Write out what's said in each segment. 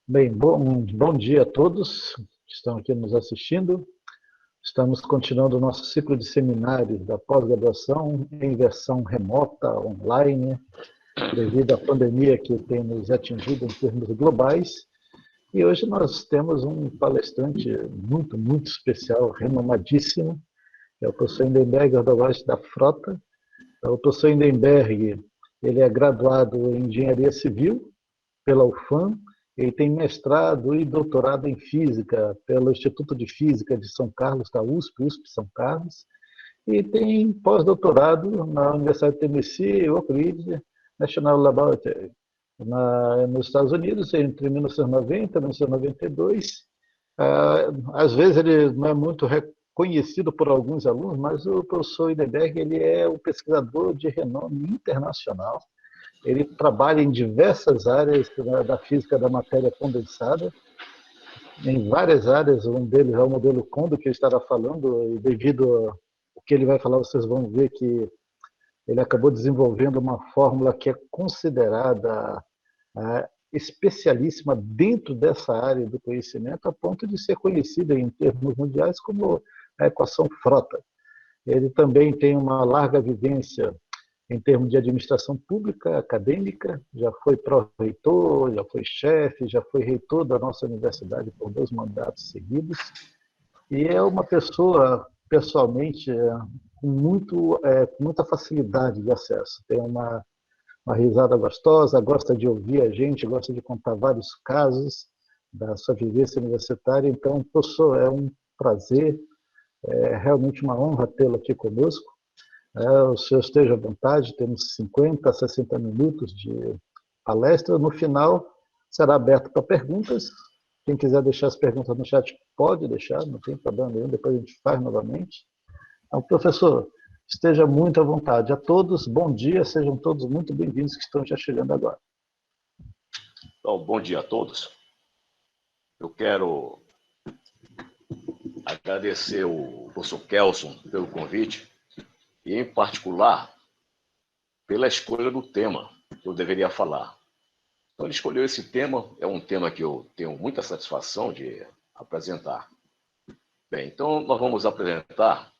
Bem, bom dia a todos que estão aqui nos assistindo. Estamos continuando o nosso ciclo de seminários da pós-graduação em versão remota, online, devido à pandemia que tem nos atingido em termos globais. E hoje nós temos um palestrante muito especial, renomadíssimo, que é o professor Hindenberg Ordovich da Frota. O professor Hindenberg, ele é graduado em Engenharia Civil pela UFAM. Ele tem mestrado e doutorado em Física pelo Instituto de Física de São Carlos, da USP São Carlos, e tem pós-doutorado na Universidade de Tennessee, Oak Ridge National Laboratory, nos Estados Unidos, entre 1990 e 1992. Às vezes ele não é muito reconhecido por alguns alunos, mas o professor Hindenberg ele é um pesquisador de renome internacional. Ele trabalha em diversas áreas da física da matéria condensada, em várias áreas. Um deles é o modelo Kondo, que eu estará falando, e devido ao que ele vai falar, vocês vão ver que ele acabou desenvolvendo uma fórmula que é considerada especialíssima dentro dessa área do conhecimento, a ponto de ser conhecida em termos mundiais como a equação Frota. Ele também tem uma larga vivência em termos de administração pública, acadêmica, já foi pró-reitor, já foi chefe, já foi reitor da nossa universidade por 2 mandatos seguidos, e é uma pessoa, pessoalmente, com muita facilidade de acesso. Tem uma risada gostosa, gosta de ouvir a gente, gosta de contar vários casos da sua vivência universitária. Então, professor, é um prazer, é realmente uma honra tê-lo aqui conosco. O senhor esteja à vontade, temos 50, 60 minutos de palestra. No final, será aberto para perguntas. Quem quiser deixar as perguntas no chat, pode deixar, não tem problema nenhum, depois a gente faz novamente. Então, professor, esteja muito à vontade. A todos, bom dia, sejam todos muito bem-vindos que estão já chegando agora. Então, bom dia a todos. Eu quero agradecer o professor Kelson pelo convite e, em particular, pela escolha do tema que eu deveria falar. Então, ele escolheu esse tema, é um tema que eu tenho muita satisfação de apresentar. Bem, então nós vamos apresentar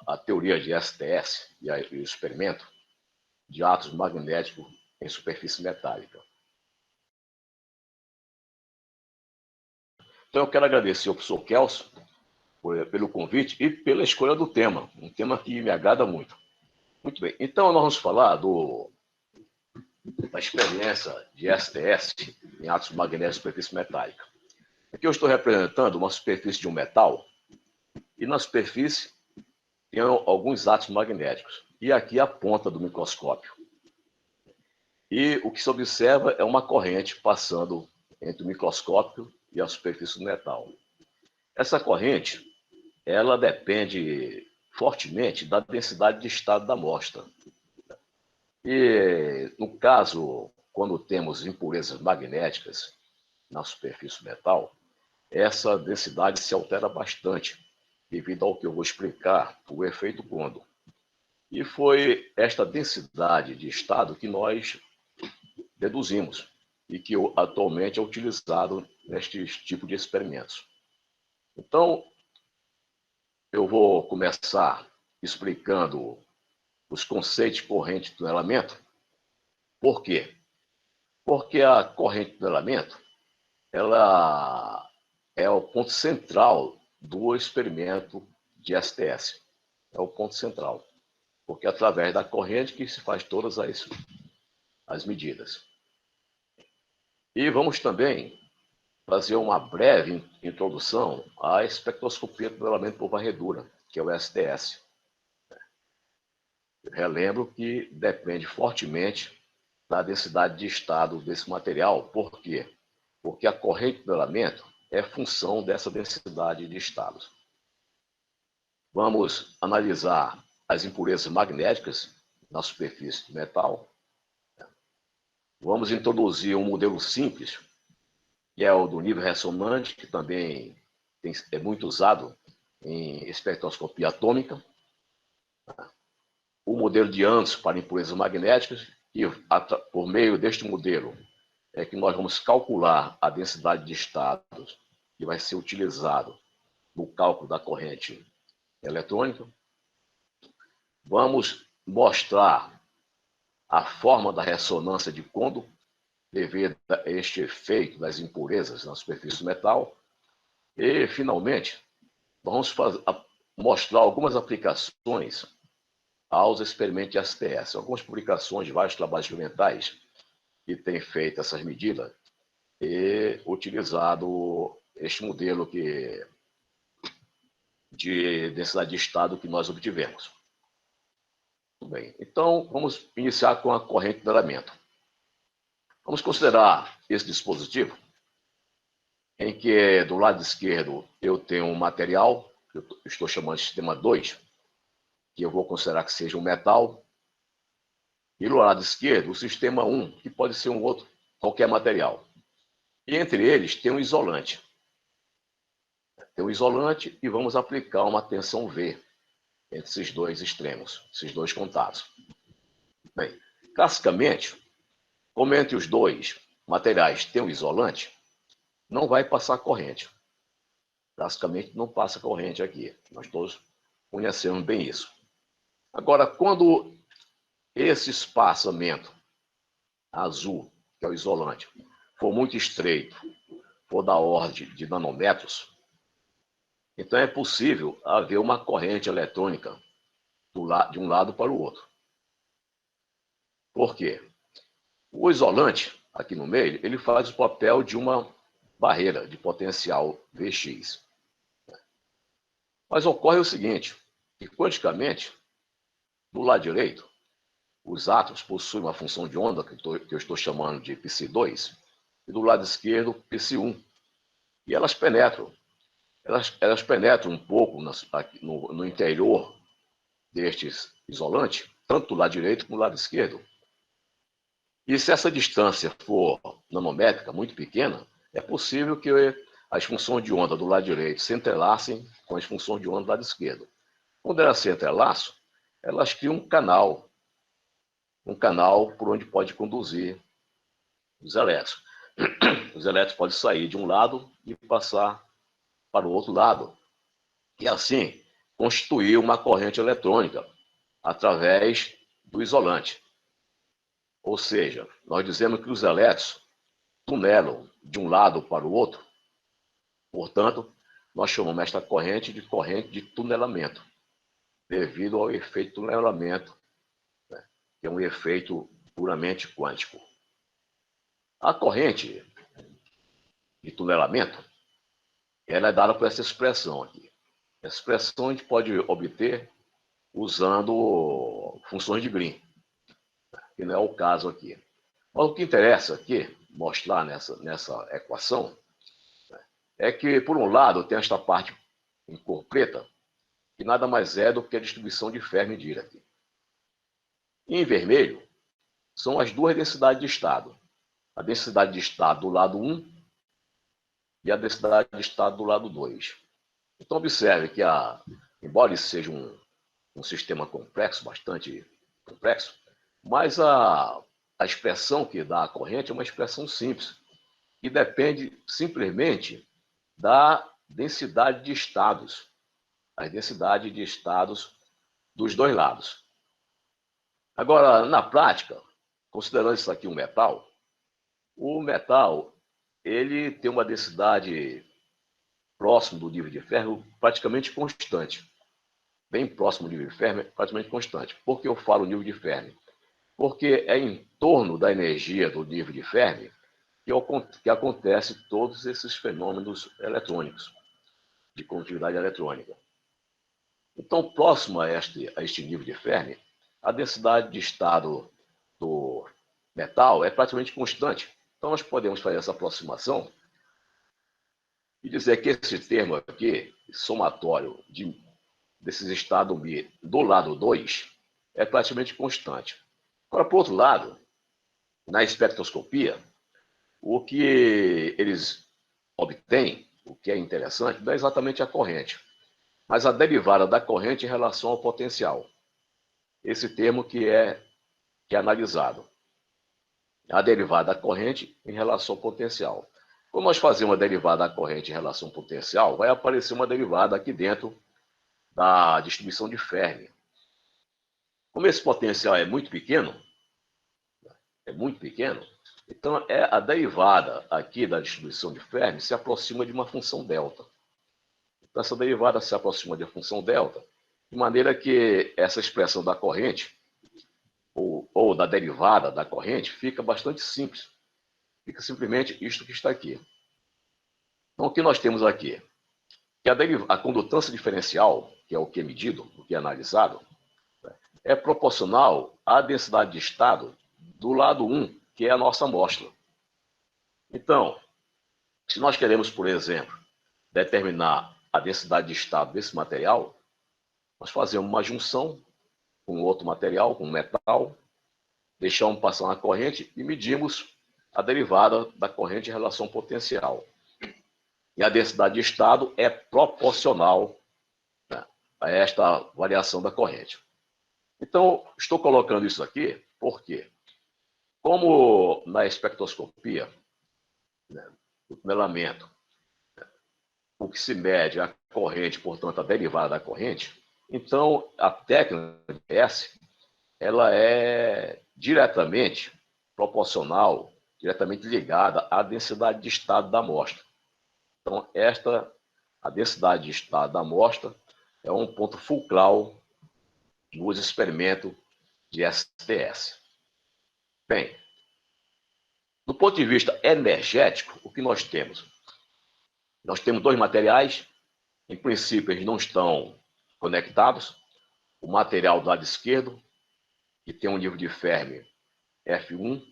a teoria de STS e o experimento de átomos magnéticos em superfície metálica. Então, eu quero agradecer ao professor Kelson pelo convite e pela escolha do tema, um tema que me agrada muito. Muito bem, então nós vamos falar da experiência de STS em átomos magnéticos em superfície metálica. Aqui eu estou representando uma superfície de um metal, e na superfície tem alguns átomos magnéticos. E aqui a ponta do microscópio. E o que se observa é uma corrente passando entre o microscópio e a superfície do metal. Essa corrente, ela depende fortemente da densidade de estado da amostra. E, no caso, quando temos impurezas magnéticas na superfície do metal, essa densidade se altera bastante, devido ao que eu vou explicar, o efeito Kondo. E foi esta densidade de estado que nós deduzimos e que atualmente é utilizado neste tipo de experimentos. Então, eu vou começar explicando os conceitos de corrente do elemento. Por quê? Porque a corrente do elemento, ela é o ponto central do experimento de STS. É o ponto central. Porque é através da corrente que se faz todas as medidas. E vamos também fazer uma breve introdução à espectroscopia do elemento por varredura, que é o STS. Eu relembro que depende fortemente da densidade de estado desse material. Por quê? Porque a corrente do elemento é função dessa densidade de estados. Vamos analisar as impurezas magnéticas na superfície do metal. Vamos introduzir um modelo simples, que é o do nível ressonante, que também é muito usado em espectroscopia atômica. O modelo de Anderson para impurezas magnéticas, e por meio deste modelo é que nós vamos calcular a densidade de estados que vai ser utilizado no cálculo da corrente eletrônica. Vamos mostrar a forma da ressonância de Kondo devido a este efeito das impurezas na superfície do metal. E, finalmente, vamos mostrar algumas aplicações aos experimentos de STS. Algumas publicações de vários trabalhos experimentais que têm feito essas medidas e utilizado este modelo de densidade de estado que nós obtivemos. Muito bem. Então, vamos iniciar com a corrente de nivelamento. Vamos considerar esse dispositivo em que do lado esquerdo eu tenho um material, que eu estou chamando de sistema 2, que eu vou considerar que seja um metal, e do lado esquerdo o sistema 1, que pode ser um outro, qualquer material. E entre eles tem um isolante. Tem um isolante e vamos aplicar uma tensão V entre esses dois extremos, esses dois contatos. Bem, classicamente, como entre os dois materiais tem um isolante, não vai passar corrente. Classicamente não passa corrente aqui. Nós todos conhecemos bem isso. Agora, quando esse espaçamento azul, que é o isolante, for muito estreito, for da ordem de nanômetros, então é possível haver uma corrente eletrônica de um lado para o outro. Por quê? O isolante, aqui no meio, ele faz o papel de uma barreira de potencial Vx. Mas ocorre o seguinte, que quanticamente, do lado direito, os átomos possuem uma função de onda, que eu estou chamando de Psi2, e do lado esquerdo, Psi1. E elas penetram. Elas penetram um pouco no interior deste isolante, tanto do lado direito como do lado esquerdo. E se essa distância for nanométrica, muito pequena, é possível que as funções de onda do lado direito se entrelacem com as funções de onda do lado esquerdo. Quando elas se entrelaçam, elas criam um canal por onde pode conduzir os elétrons. Os elétrons podem sair de um lado e passar para o outro lado. E assim, constituir uma corrente eletrônica através do isolante. Ou seja, nós dizemos que os elétrons tunelam de um lado para o outro. Portanto, nós chamamos esta corrente de tunelamento, devido ao efeito tunelamento, né, que é um efeito puramente quântico. A corrente de tunelamento, ela é dada por essa expressão aqui. Essa expressão a gente pode obter usando funções de Green, que não é o caso aqui. Mas o que interessa aqui, mostrar nessa equação, é que, por um lado, tem esta parte em cor preta, que nada mais é do que a distribuição de Fermi-Dirac. E em vermelho, são as duas densidades de estado. A densidade de estado do lado 1 e a densidade de estado do lado 2. Então, observe que, embora isso seja um sistema complexo, bastante complexo, mas a expressão que dá a corrente é uma expressão simples, que depende simplesmente da densidade de estados, a densidade de estados dos dois lados. Agora, na prática, considerando isso aqui um metal, o metal ele tem uma densidade próximo do nível de ferro praticamente constante. Bem próximo do nível de Fermi, praticamente constante. Por que eu falo nível de Fermi? Porque é em torno da energia do nível de Fermi que acontece todos esses fenômenos eletrônicos, de condutividade eletrônica. Então, próximo a este nível de Fermi, a densidade de estado do metal é praticamente constante. Então, nós podemos fazer essa aproximação e dizer que esse termo aqui, somatório desses estados Mi do lado 2, é praticamente constante. Agora, por outro lado, na espectroscopia, o que eles obtêm, o que é interessante, não é exatamente a corrente, mas a derivada da corrente em relação ao potencial. Esse termo que é analisado. a derivada da corrente em relação ao potencial. Quando nós fazemos uma derivada da corrente em relação ao potencial, vai aparecer uma derivada aqui dentro da distribuição de Fermi. Como esse potencial é muito pequeno, então a derivada aqui da distribuição de Fermi se aproxima de uma função delta. Então essa derivada se aproxima de uma função delta, de maneira que essa expressão da corrente, ou da derivada da corrente, fica bastante simples. Fica simplesmente isto que está aqui. Então o que nós temos aqui? Que a condutância diferencial, que é o que é medido, o que é analisado, é proporcional à densidade de estado do lado 1, que é a nossa amostra. Então, se nós queremos, por exemplo, determinar a densidade de estado desse material, nós fazemos uma junção com outro material, com metal, deixamos passar na corrente e medimos a derivada da corrente em relação ao potencial. E a densidade de estado é proporcional, né, a esta variação da corrente. Então, estou colocando isso aqui porque, como na espectroscopia, né, o tunelamento, o que se mede é a corrente, portanto, a derivada da corrente, então a técnica de S, ela é diretamente proporcional, diretamente ligada à densidade de estado da amostra. Então, a densidade de estado da amostra é um ponto fulcral nos experimentos de STS. Bem, do ponto de vista energético, o que nós temos? Nós temos dois materiais, em princípio eles não estão conectados. O material do lado esquerdo, que tem um nível de Fermi F1,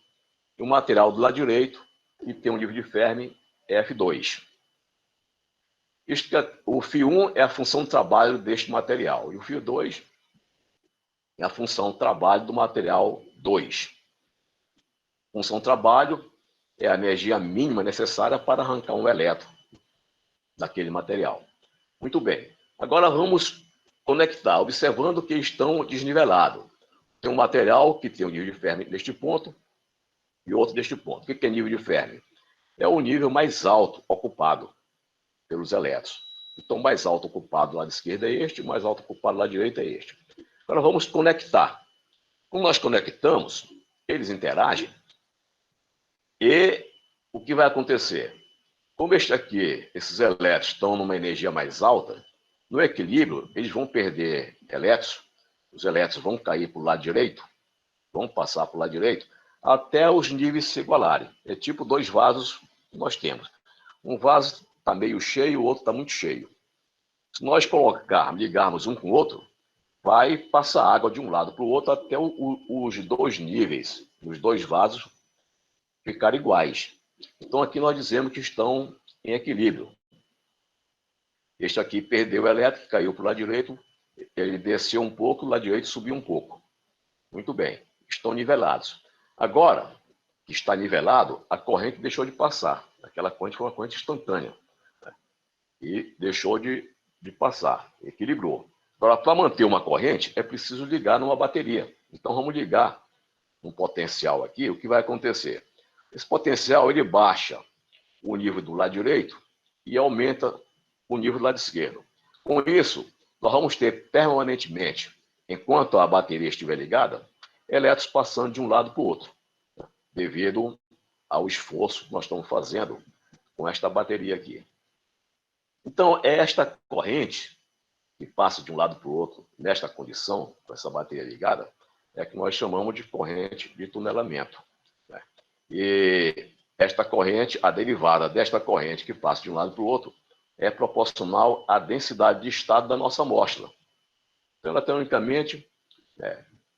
e o material do lado direito, que tem um nível de Fermi F2. O φ1 é a função de trabalho deste material, e o φ2 é a função de trabalho do material 2. Função de trabalho é a energia mínima necessária para arrancar um elétron daquele material. Muito bem. Agora vamos conectar, observando que estão desnivelados. Tem um material que tem um nível de Fermi neste ponto e outro neste ponto. O que é nível de Fermi? É o nível mais alto ocupado pelos elétrons. Então, mais alto ocupado do lado esquerdo é este, mais alto ocupado do lado direito é este. Agora vamos conectar. Quando nós conectamos, eles interagem e o que vai acontecer? Como esses elétrons estão numa energia mais alta, no equilíbrio, eles vão perder elétrons, os elétrons vão cair para o lado direito, vão passar para o lado direito, até os níveis se igualarem. É tipo dois vasos que nós temos. Um vaso está meio cheio, o outro está muito cheio. Se nós ligarmos um com o outro, vai passar água de um lado para o outro até os dois níveis, os dois vasos, ficarem iguais. Então, aqui nós dizemos que estão em equilíbrio. Este aqui perdeu o elétron, caiu para o lado direito, ele desceu um pouco, o lado direito subiu um pouco. Muito bem, estão nivelados. Agora que está nivelado, a corrente deixou de passar. Aquela corrente foi uma corrente instantânea, né? E deixou de passar, equilibrou. Agora, para manter uma corrente, é preciso ligar numa bateria. Então, vamos ligar um potencial aqui. O que vai acontecer? Esse potencial ele baixa o nível do lado direito e aumenta o nível do lado esquerdo. Com isso, nós vamos ter permanentemente, enquanto a bateria estiver ligada, elétrons passando de um lado para o outro, né, devido ao esforço que nós estamos fazendo com esta bateria aqui. Então, é esta corrente que passa de um lado para o outro, nesta condição, com essa bateria ligada, é que nós chamamos de corrente de tunelamento, né? E esta corrente, a derivada desta corrente que passa de um lado para o outro, é proporcional à densidade de estado da nossa amostra. Então, ela, teoricamente,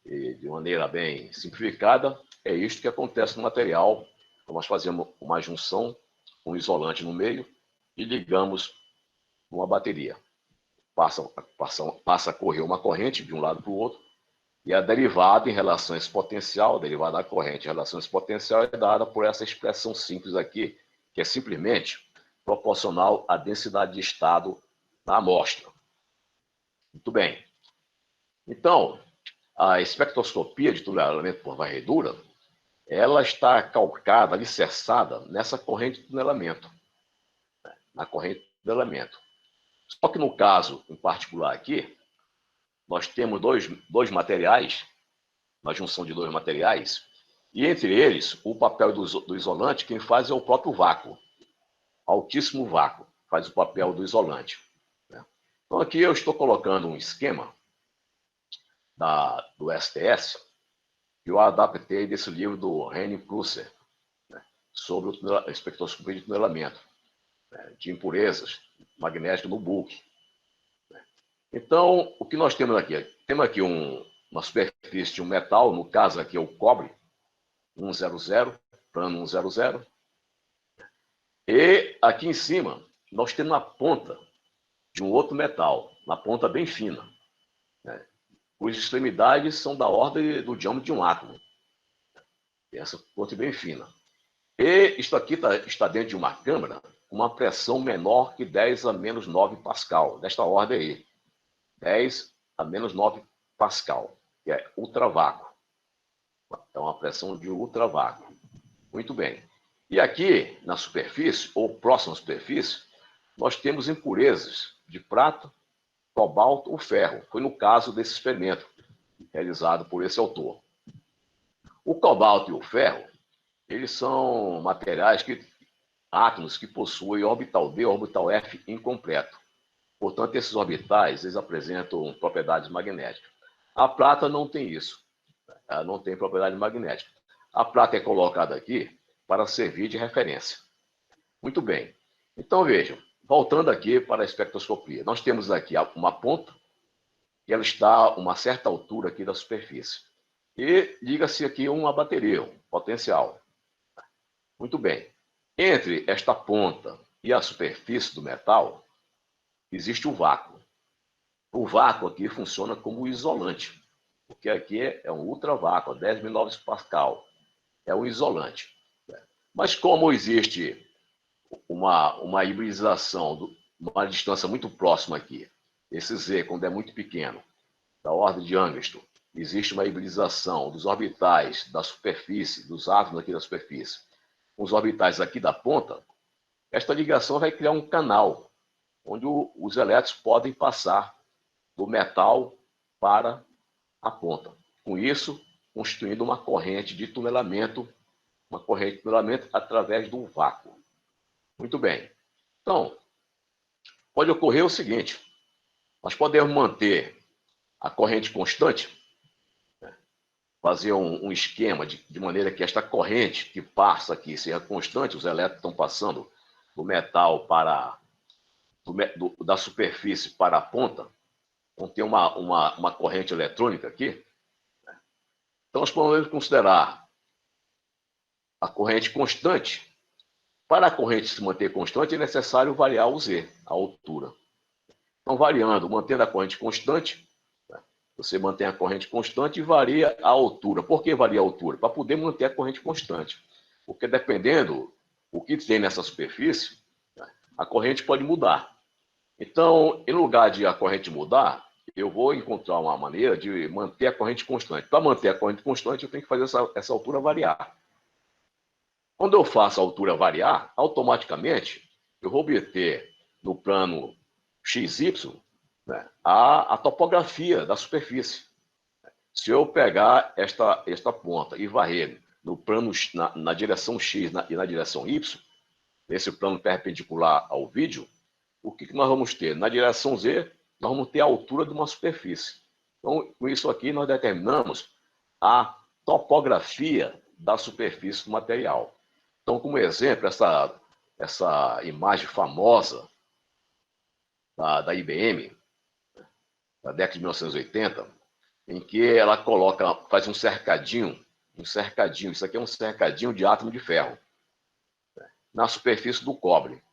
e de maneira bem simplificada, é isto que acontece no material. Então, nós fazemos uma junção, um isolante no meio, e ligamos uma bateria. Passa a correr uma corrente de um lado para o outro, e a derivada em relação a esse potencial, a derivada da corrente em relação a esse potencial é dada por essa expressão simples aqui, que é simplesmente proporcional à densidade de estado da amostra. Muito bem. Então, a espectroscopia de tunelamento por varredura ela está calcada, alicerçada nessa corrente de tunelamento, na corrente de tunelamento. Só que no caso em particular aqui, nós temos dois materiais, uma junção de dois materiais, e entre eles, o papel do isolante, quem faz é o próprio vácuo, altíssimo vácuo, faz o papel do isolante. Então aqui eu estou colocando um esquema do STS, que eu adaptei desse livro do Henning Plusser, sobre a espectroscopia de tunelamento, de impurezas magnéticas no bulk. Então, o que nós temos aqui? Temos aqui uma superfície de um metal, no caso aqui é o cobre, 100, plano 100. E aqui em cima, nós temos a ponta de um outro metal, uma ponta bem fina, cujas extremidades são da ordem do diâmetro de um átomo. Essa ponta bem fina. E isto aqui está dentro de uma câmara com uma pressão menor que 10 a menos 9 Pascal, desta ordem aí. 10 a menos 9 Pascal, que é ultravácuo. É uma pressão de ultravácuo. Muito bem. E aqui, na superfície, ou próxima à superfície, nós temos impurezas de prata, cobalto ou ferro. Foi no caso desse experimento realizado por esse autor. O cobalto e o ferro, eles são materiais átomos que possuem orbital D e orbital F incompleto. Portanto, esses orbitais, eles apresentam propriedades magnéticas. A prata não tem isso. Ela não tem propriedade magnética. A prata é colocada aqui para servir de referência. Muito bem. Então, vejam, voltando aqui para a espectroscopia. Nós temos aqui uma ponta, e ela está a uma certa altura aqui da superfície. E liga-se aqui uma bateria, um potencial. Muito bem. Entre esta ponta e a superfície do metal, existe o vácuo. O vácuo aqui funciona como isolante, porque aqui é um ultravácuo, 10.009 Pascal. É um isolante. Mas como existe uma hibridização, uma distância muito próxima aqui, esse Z, quando é muito pequeno, da ordem de Angstrom, existe uma hibridização dos orbitais da superfície, dos átomos aqui da superfície, com os orbitais aqui da ponta, esta ligação vai criar um canal, onde os elétrons podem passar do metal para a ponta. Com isso, constituindo uma corrente de tunelamento, através do vácuo. Muito bem. Então, pode ocorrer o seguinte, nós podemos manter a corrente constante, fazer um esquema de maneira que esta corrente que passa aqui seja constante, os elétrons estão passando do metal para da superfície para a ponta, então tem uma corrente eletrônica aqui. Então, nós podemos considerar a corrente constante. Para a corrente se manter constante, é necessário variar o Z, a altura. Então, variando, mantendo a corrente constante, você mantém a corrente constante e varia a altura. Por que varia a altura? Para poder manter a corrente constante. Porque dependendo do que tem nessa superfície, a corrente pode mudar. Então, em lugar de a corrente mudar, eu vou encontrar uma maneira de manter a corrente constante. Para manter a corrente constante, eu tenho que fazer essa altura variar. Quando eu faço a altura variar, automaticamente eu vou obter no plano XY a topografia da superfície. Se eu pegar esta ponta e varrer no plano, na direção X e na direção Y, nesse plano perpendicular ao vídeo, o que nós vamos ter? Na direção Z, nós vamos ter a altura de uma superfície. Então, com isso aqui, nós determinamos a topografia da superfície do material. Então, como exemplo, essa imagem famosa da IBM, da década de 1980, em que ela faz um cercadinho, isso aqui é um cercadinho de átomo de ferro, na superfície do cobre.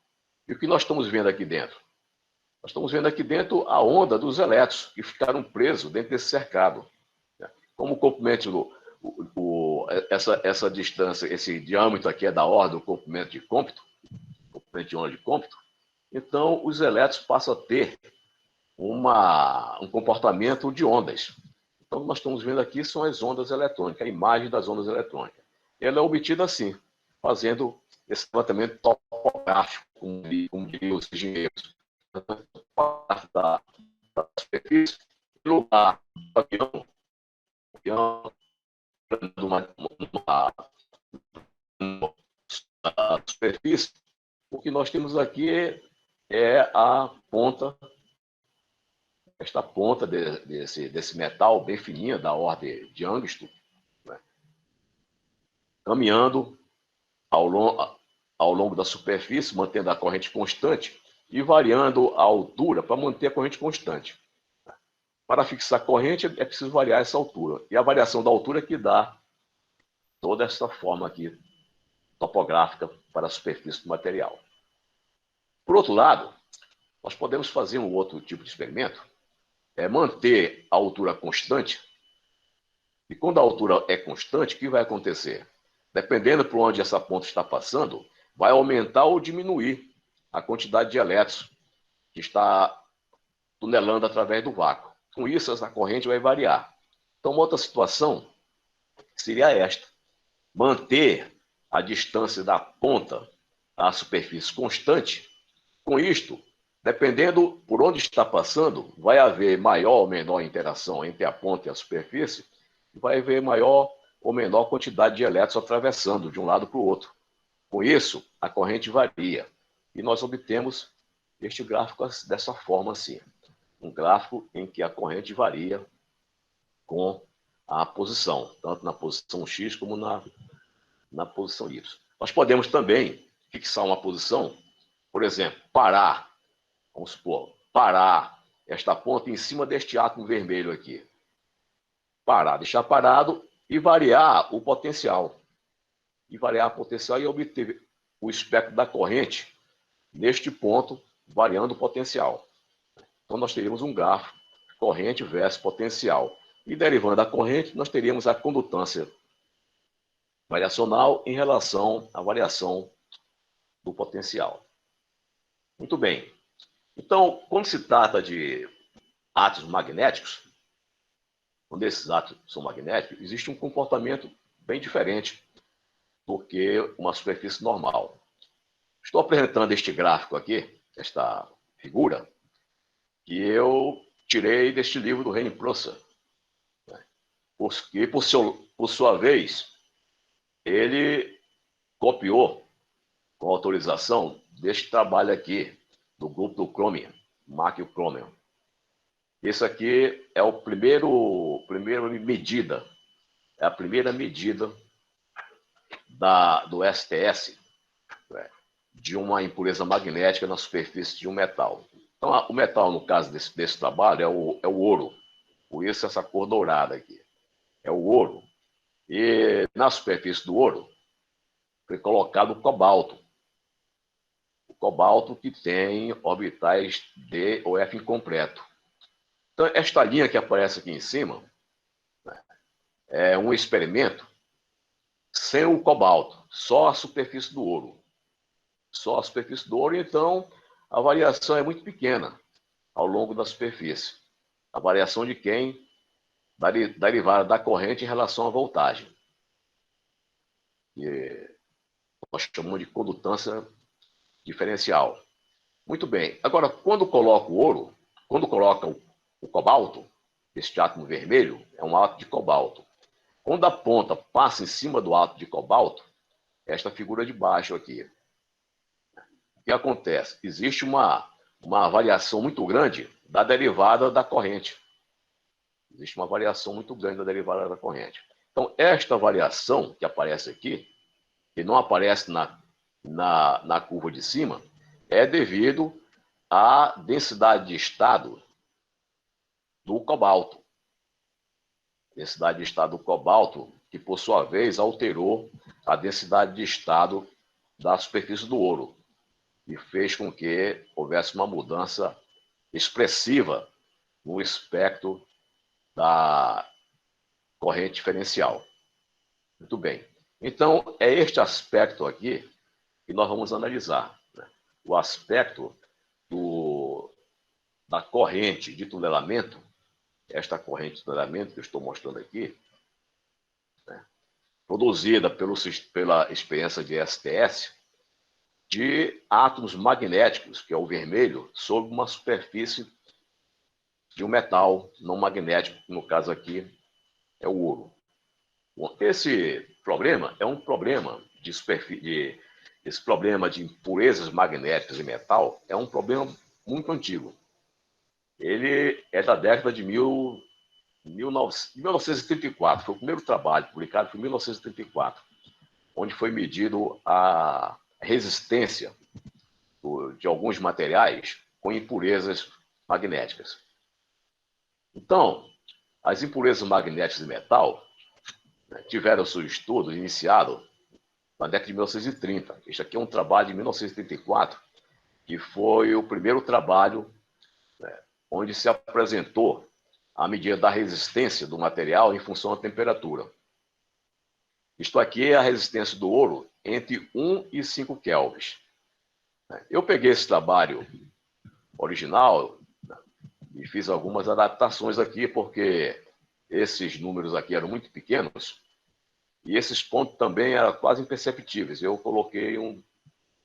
E o que nós estamos vendo aqui dentro? Nós estamos vendo aqui dentro a onda dos elétrons que ficaram presos dentro desse cercado. Como o comprimento, essa distância, esse diâmetro aqui é da ordem do comprimento de Compton, comprimento de onda de Compton, então os elétrons passam a ter um comportamento de ondas. Então, o que nós estamos vendo aqui são as ondas eletrônicas, a imagem das ondas eletrônicas. ela é obtida assim, fazendo esse levantamento topográfico, como diriam os engenheiros. Da superfície, lugar do avião, numa superfície, o que nós temos aqui é a ponta, esta ponta desse metal bem fininha, da ordem de ângstrom, né, caminhando ao longo da superfície, mantendo a corrente constante e variando a altura para manter a corrente constante. Para fixar a corrente é preciso variar essa altura. E a variação da altura é que dá toda essa forma aqui topográfica para a superfície do material. Por outro lado, nós podemos fazer um outro tipo de experimento, é manter a altura constante. E quando a altura é constante, o que vai acontecer? Dependendo por onde essa ponta está passando, vai aumentar ou diminuir a quantidade de elétrons que está tunelando através do vácuo. Com isso, essa corrente vai variar. Então, uma outra situação seria esta: manter a distância da ponta à superfície constante. Com isto, dependendo por onde está passando, vai haver maior ou menor interação entre a ponta e a superfície, e vai haver maior ou menor quantidade de elétrons atravessando de um lado para o outro. Com isso, a corrente varia. E nós obtemos este gráfico dessa forma assim. Um gráfico em que a corrente varia com a posição, tanto na posição X como na posição Y. Nós podemos também fixar uma posição, por exemplo, parar, vamos supor, parar esta ponta em cima deste átomo vermelho aqui. Parar, deixar parado e variar o potencial. E variar o potencial e obter o espectro da corrente neste ponto, variando o potencial. Então, nós teríamos um gráfico, corrente versus potencial. E derivando da corrente, nós teríamos a condutância variacional em relação à variação do potencial. Muito bem. Então, quando se trata de átomos magnéticos, quando esses átomos são magnéticos, existe um comportamento bem diferente do que uma superfície normal. Estou apresentando este gráfico aqui, esta figura, que eu tirei deste livro do Henning Prosser, que, por sua vez, ele copiou, com autorização, deste trabalho aqui, do grupo do Chromium, Mark Chromium. Esse aqui é o primeira medida, é a primeira medida do STS, né, de uma impureza magnética na superfície de um metal. Então, o metal, no caso desse trabalho, é o ouro. Por isso, essa cor dourada aqui. É o ouro. E na superfície do ouro foi colocado o cobalto. O cobalto que tem orbitais D ou F incompleto. Então, esta linha que aparece aqui em cima, né, é um experimento sem o cobalto, só a superfície do ouro. Só a superfície do ouro, então a variação é muito pequena ao longo da superfície. A variação de quem? Derivada da corrente em relação à voltagem. Que nós chamamos de condutância diferencial. Muito bem. Agora, quando coloca o ouro, quando coloca o cobalto, este átomo vermelho é um átomo de cobalto. Quando a ponta passa em cima do átomo de cobalto, esta figura de baixo aqui, o que acontece? Existe uma variação muito grande da derivada da corrente. Existe uma variação muito grande da derivada da corrente. Então, esta variação que aparece aqui, que não aparece na curva de cima, é devido à densidade de estado do cobalto. Densidade de estado do cobalto, que por sua vez alterou a densidade de estado da superfície do ouro e fez com que houvesse uma mudança expressiva no espectro da corrente diferencial. Muito bem. Então, é este aspecto aqui que nós vamos analisar, né? O aspecto da corrente de tunelamento, esta corrente de tunelamento que eu estou mostrando aqui, né, produzida pela experiência de STS, de átomos magnéticos, que é o vermelho, sobre uma superfície de um metal não magnético, que no caso aqui é o ouro. Esse problema é um problema esse problema de impurezas magnéticas em metal é um problema muito antigo. Ele é da década de 1934, foi o primeiro trabalho publicado em 1934, onde foi medido a resistência de alguns materiais com impurezas magnéticas. Então, as impurezas magnéticas de metal, né, tiveram seu estudo iniciado na década de 1930. Este aqui é um trabalho de 1934, que foi o primeiro trabalho, né, onde se apresentou a medida da resistência do material em função da temperatura. Isto aqui é a resistência do ouro entre 1 e 5 kelvins. Eu peguei esse trabalho original, né, e fiz algumas adaptações aqui, porque esses números aqui eram muito pequenos e esses pontos também eram quase imperceptíveis. Eu coloquei um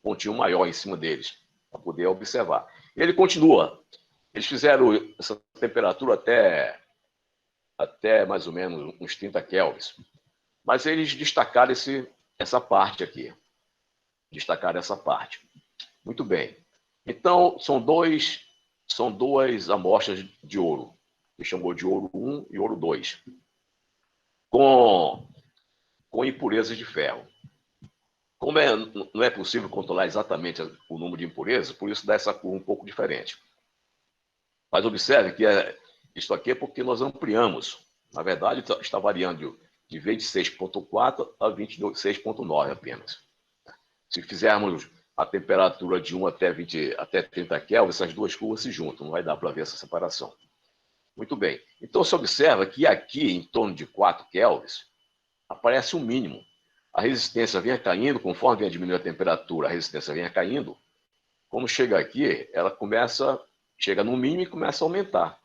pontinho maior em cima deles, para poder observar. Ele continua. Eles fizeram essa temperatura até mais ou menos uns 30 kelvins. Mas eles destacaram essa parte aqui. Destacaram essa parte. Muito bem. Então, são duas amostras de ouro, que chamou de ouro 1 e ouro 2, com impurezas de ferro. Como não é possível controlar exatamente o número de impurezas, por isso dá essa curva um pouco diferente. Mas observe que isso aqui é porque nós ampliamos. Na verdade, está variando de 26,4 a 26,9 apenas. Se fizermos a temperatura de 1 até 30 Kelvin, essas duas curvas se juntam, não vai dar para ver essa separação. Muito bem. Então, se observa que aqui, em torno de 4 kelvins, aparece um mínimo. A resistência vinha caindo, conforme vinha diminuindo a temperatura, a resistência vinha caindo. Quando chega aqui, ela chega no mínimo e começa a aumentar.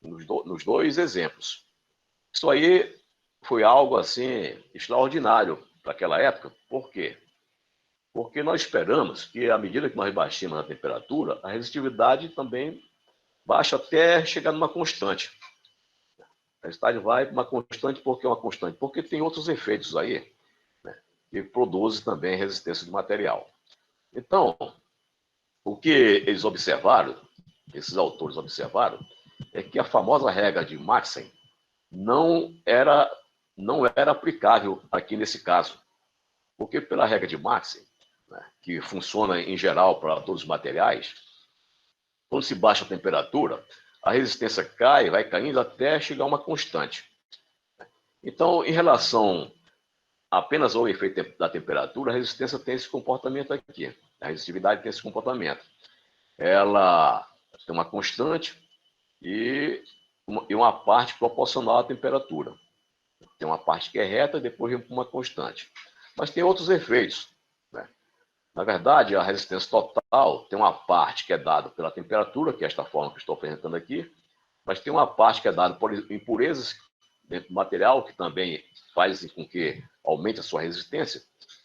Nos dois exemplos. Isso aí foi algo assim extraordinário para aquela época. Por quê? Porque nós esperamos que, à medida que nós baixamos a temperatura, a resistividade também baixa até chegar numa constante. A resistividade vai para uma constante, por que uma constante? Porque tem outros efeitos aí, né, que produzem também resistência do material. Então, o que eles observaram, esses autores observaram, é que a famosa regra de Maxent não era aplicável aqui nesse caso. Porque pela regra de Maxent, né, que funciona em geral para todos os materiais, quando se baixa a temperatura, a resistência cai, vai caindo até chegar a uma constante. Então, em relação apenas ao efeito da temperatura, a resistência tem esse comportamento aqui. A resistividade tem esse comportamento. Ela tem uma constante e uma parte proporcional à temperatura. Tem uma parte que é reta e depois vem para uma constante. Mas tem outros efeitos, né? Na verdade, a resistência total tem uma parte que é dada pela temperatura, que é esta forma que estou apresentando aqui, mas tem uma parte que é dada por impurezas dentro do material, que também faz com que aumente a sua resistência,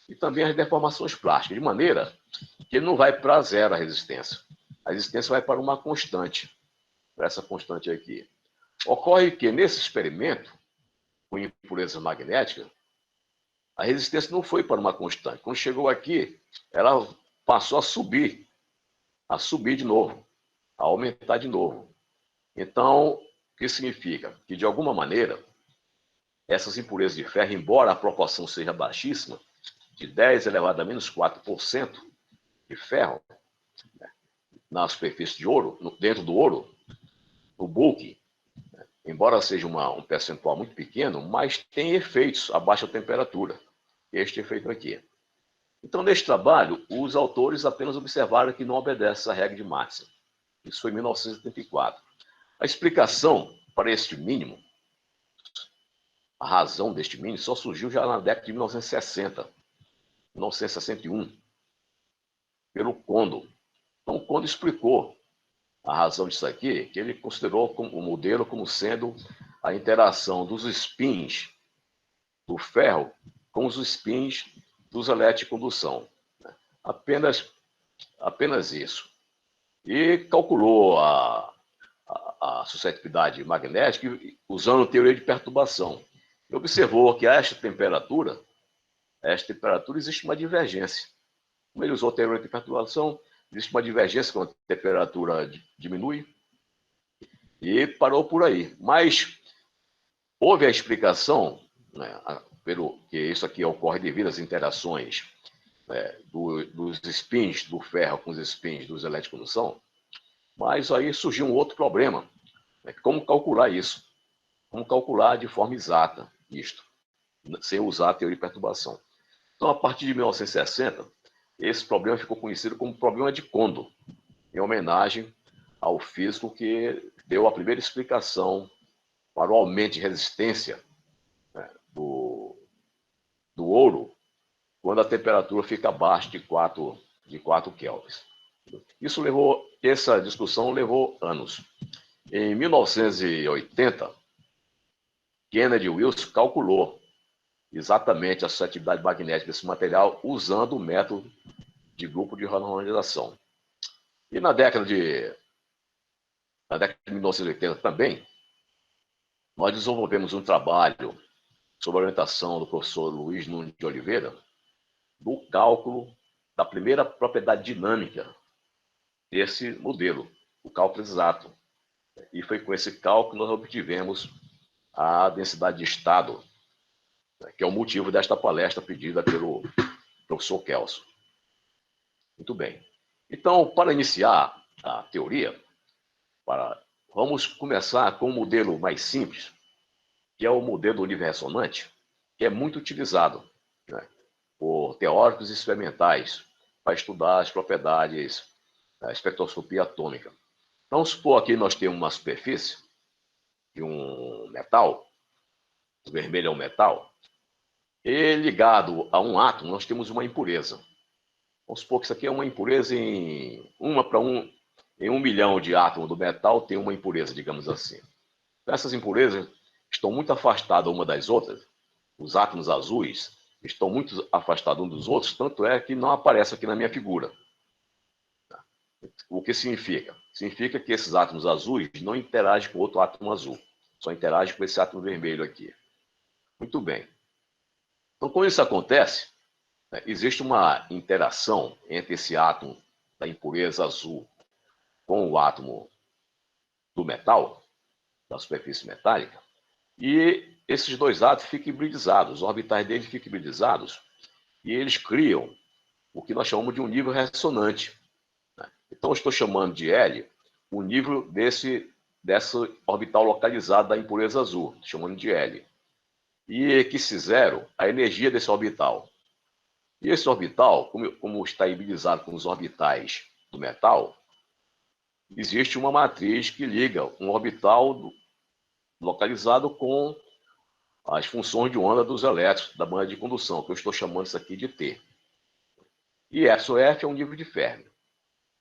e também as deformações plásticas, de maneira que não vai para zero a resistência. A resistência vai para uma constante, para essa constante aqui. Ocorre que, nesse experimento, com impurezas magnéticas, a resistência não foi para uma constante. Quando chegou aqui, ela passou a subir de novo, a aumentar de novo. Então, o que significa? Que, de alguma maneira, essas impurezas de ferro, embora a proporção seja baixíssima, de 10 elevado a menos 4% de ferro, né, na superfície de ouro, dentro do ouro, no bulk, né, embora seja um percentual muito pequeno, mas tem efeitos a baixa temperatura. Este efeito aqui. Então, neste trabalho, os autores apenas observaram que não obedece à regra de Maxent. Isso foi em 1974. A explicação para este mínimo, a razão deste mínimo, só surgiu já na década de 1960, 1961, pelo Kondo. Então, o Kondo explicou a razão disso aqui, que ele considerou o modelo como sendo a interação dos spins do ferro com os spins dos elétrons de condução. Apenas isso. E calculou a suscetibilidade magnética usando teoria de perturbação. E observou que a esta temperatura existe uma divergência. Como ele usou a teoria de perturbação, existe uma divergência quando a temperatura diminui, e parou por aí. Mas houve a explicação, né, pelo que isso aqui ocorre devido às interações, né, dos spins do ferro com os spins dos elétrons de condução, mas aí surgiu um outro problema, né, como calcular isso, como calcular de forma exata isto, sem usar a teoria de perturbação. Então, a partir de 1960, esse problema ficou conhecido como problema de Kondo, em homenagem ao físico que deu a primeira explicação para o aumento de resistência, né, do ouro quando a temperatura fica abaixo de 4 kelvins. Essa discussão levou anos. Em 1980, Kennedy Wilson calculou exatamente a suscetibilidade magnética desse material usando o método de grupo de randomização. E na década de 1980 também, nós desenvolvemos um trabalho sob a orientação do professor Luiz Nunes de Oliveira, do cálculo da primeira propriedade dinâmica desse modelo, o cálculo exato. E foi com esse cálculo que nós obtivemos a densidade de estado, que é o motivo desta palestra pedida pelo professor Kelso. Muito bem. Então, para iniciar a teoria, vamos começar com um modelo mais simples, que é o modelo do nível ressonante, que é muito utilizado, né, por teóricos experimentais para estudar as propriedades da espectroscopia atômica. Então, vamos supor aqui nós temos uma superfície de um metal, o vermelho é um metal, e ligado a um átomo nós temos uma impureza. Vamos supor que isso aqui é uma impureza em 1 milhão de átomos do metal tem uma impureza, digamos assim. Essas impurezas estão muito afastadas uma das outras. Os átomos azuis estão muito afastados uns dos outros, tanto é que não aparece aqui na minha figura. O que significa? Significa que esses átomos azuis não interagem com outro átomo azul, só interagem com esse átomo vermelho aqui. Muito bem. Então, quando isso acontece, né, existe uma interação entre esse átomo da impureza azul com o átomo do metal, da superfície metálica, e esses dois átomos ficam hibridizados, os orbitais deles ficam hibridizados, e eles criam o que nós chamamos de um nível ressonante. Né? Então, eu estou chamando de L o nível dessa orbital localizada da impureza azul, chamando de L. E que se zero a energia desse orbital. E esse orbital, como está hibridizado com os orbitais do metal, existe uma matriz que liga um orbital localizado com as funções de onda dos elétrons da banda de condução, que eu estou chamando isso aqui de T. E F é um nível de Fermi.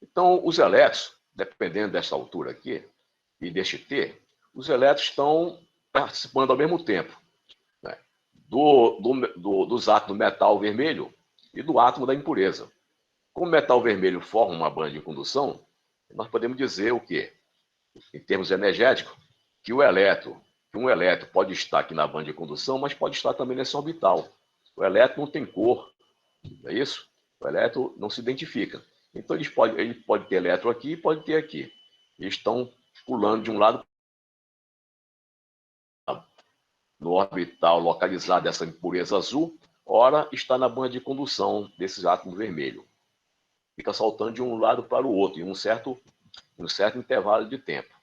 Então, os elétrons, dependendo desta altura aqui e deste T, os elétrons estão participando ao mesmo tempo, né, dos átomos do metal vermelho e do átomo da impureza. Como o metal vermelho forma uma banda de condução, nós podemos dizer o quê? Em termos energéticos, que um elétron pode estar aqui na banda de condução, mas pode estar também nesse orbital. O elétron não tem cor, não é isso? O elétron não se identifica. Então, ele pode ter elétron aqui e pode ter aqui. Eles estão pulando de um lado no orbital localizado dessa impureza azul, ora está na banda de condução desses átomos vermelhos. Fica saltando de um lado para o outro, em um certo intervalo de tempo.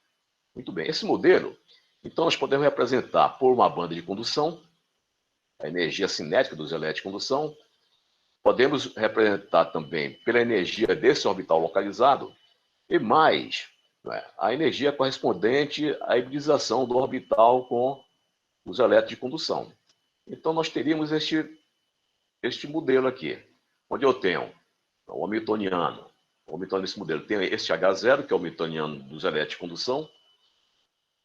Muito bem, esse modelo, então nós podemos representar por uma banda de condução, a energia cinética dos elétrons de condução, podemos representar também pela energia desse orbital localizado, e mais, né, a energia correspondente à hibridização do orbital com os elétrons de condução. Então nós teríamos este modelo aqui, onde eu tenho o hamiltoniano. O hamiltoniano desse modelo tem este H0, que é o hamiltoniano dos elétrons de condução,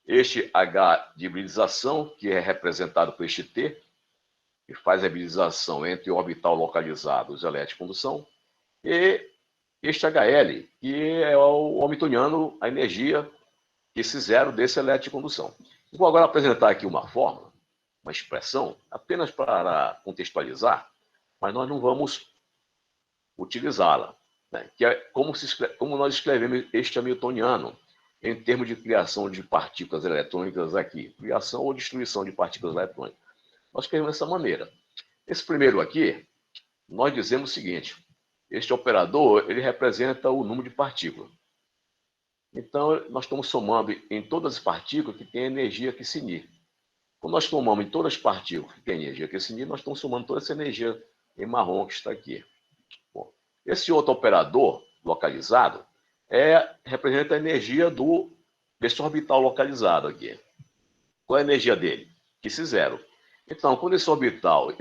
este H de hibridização, que é representado por este T, que faz a hibridização entre o orbital localizado, os elétrons de condução, e este HL, que é o hamiltoniano, a energia que se zero desse elétron de condução. Vou agora apresentar aqui uma fórmula, uma expressão, apenas para contextualizar, mas nós não vamos utilizá-la, né? Que é como nós escrevemos este hamiltoniano em termos de criação de partículas eletrônicas aqui, criação ou destruição de partículas eletrônicas. Nós escrevemos dessa maneira. Esse primeiro aqui, nós dizemos o seguinte: este operador, ele representa o número de partículas. Então, nós estamos somando em todas as partículas que têm energia que se unir. Quando nós somamos em todas as partículas que têm energia que se unir, nós estamos somando toda essa energia em marrom que está aqui. Bom, esse outro operador localizado representa a energia desse orbital localizado aqui. Qual é a energia dele? Que se zero. Então, quando esse orbital,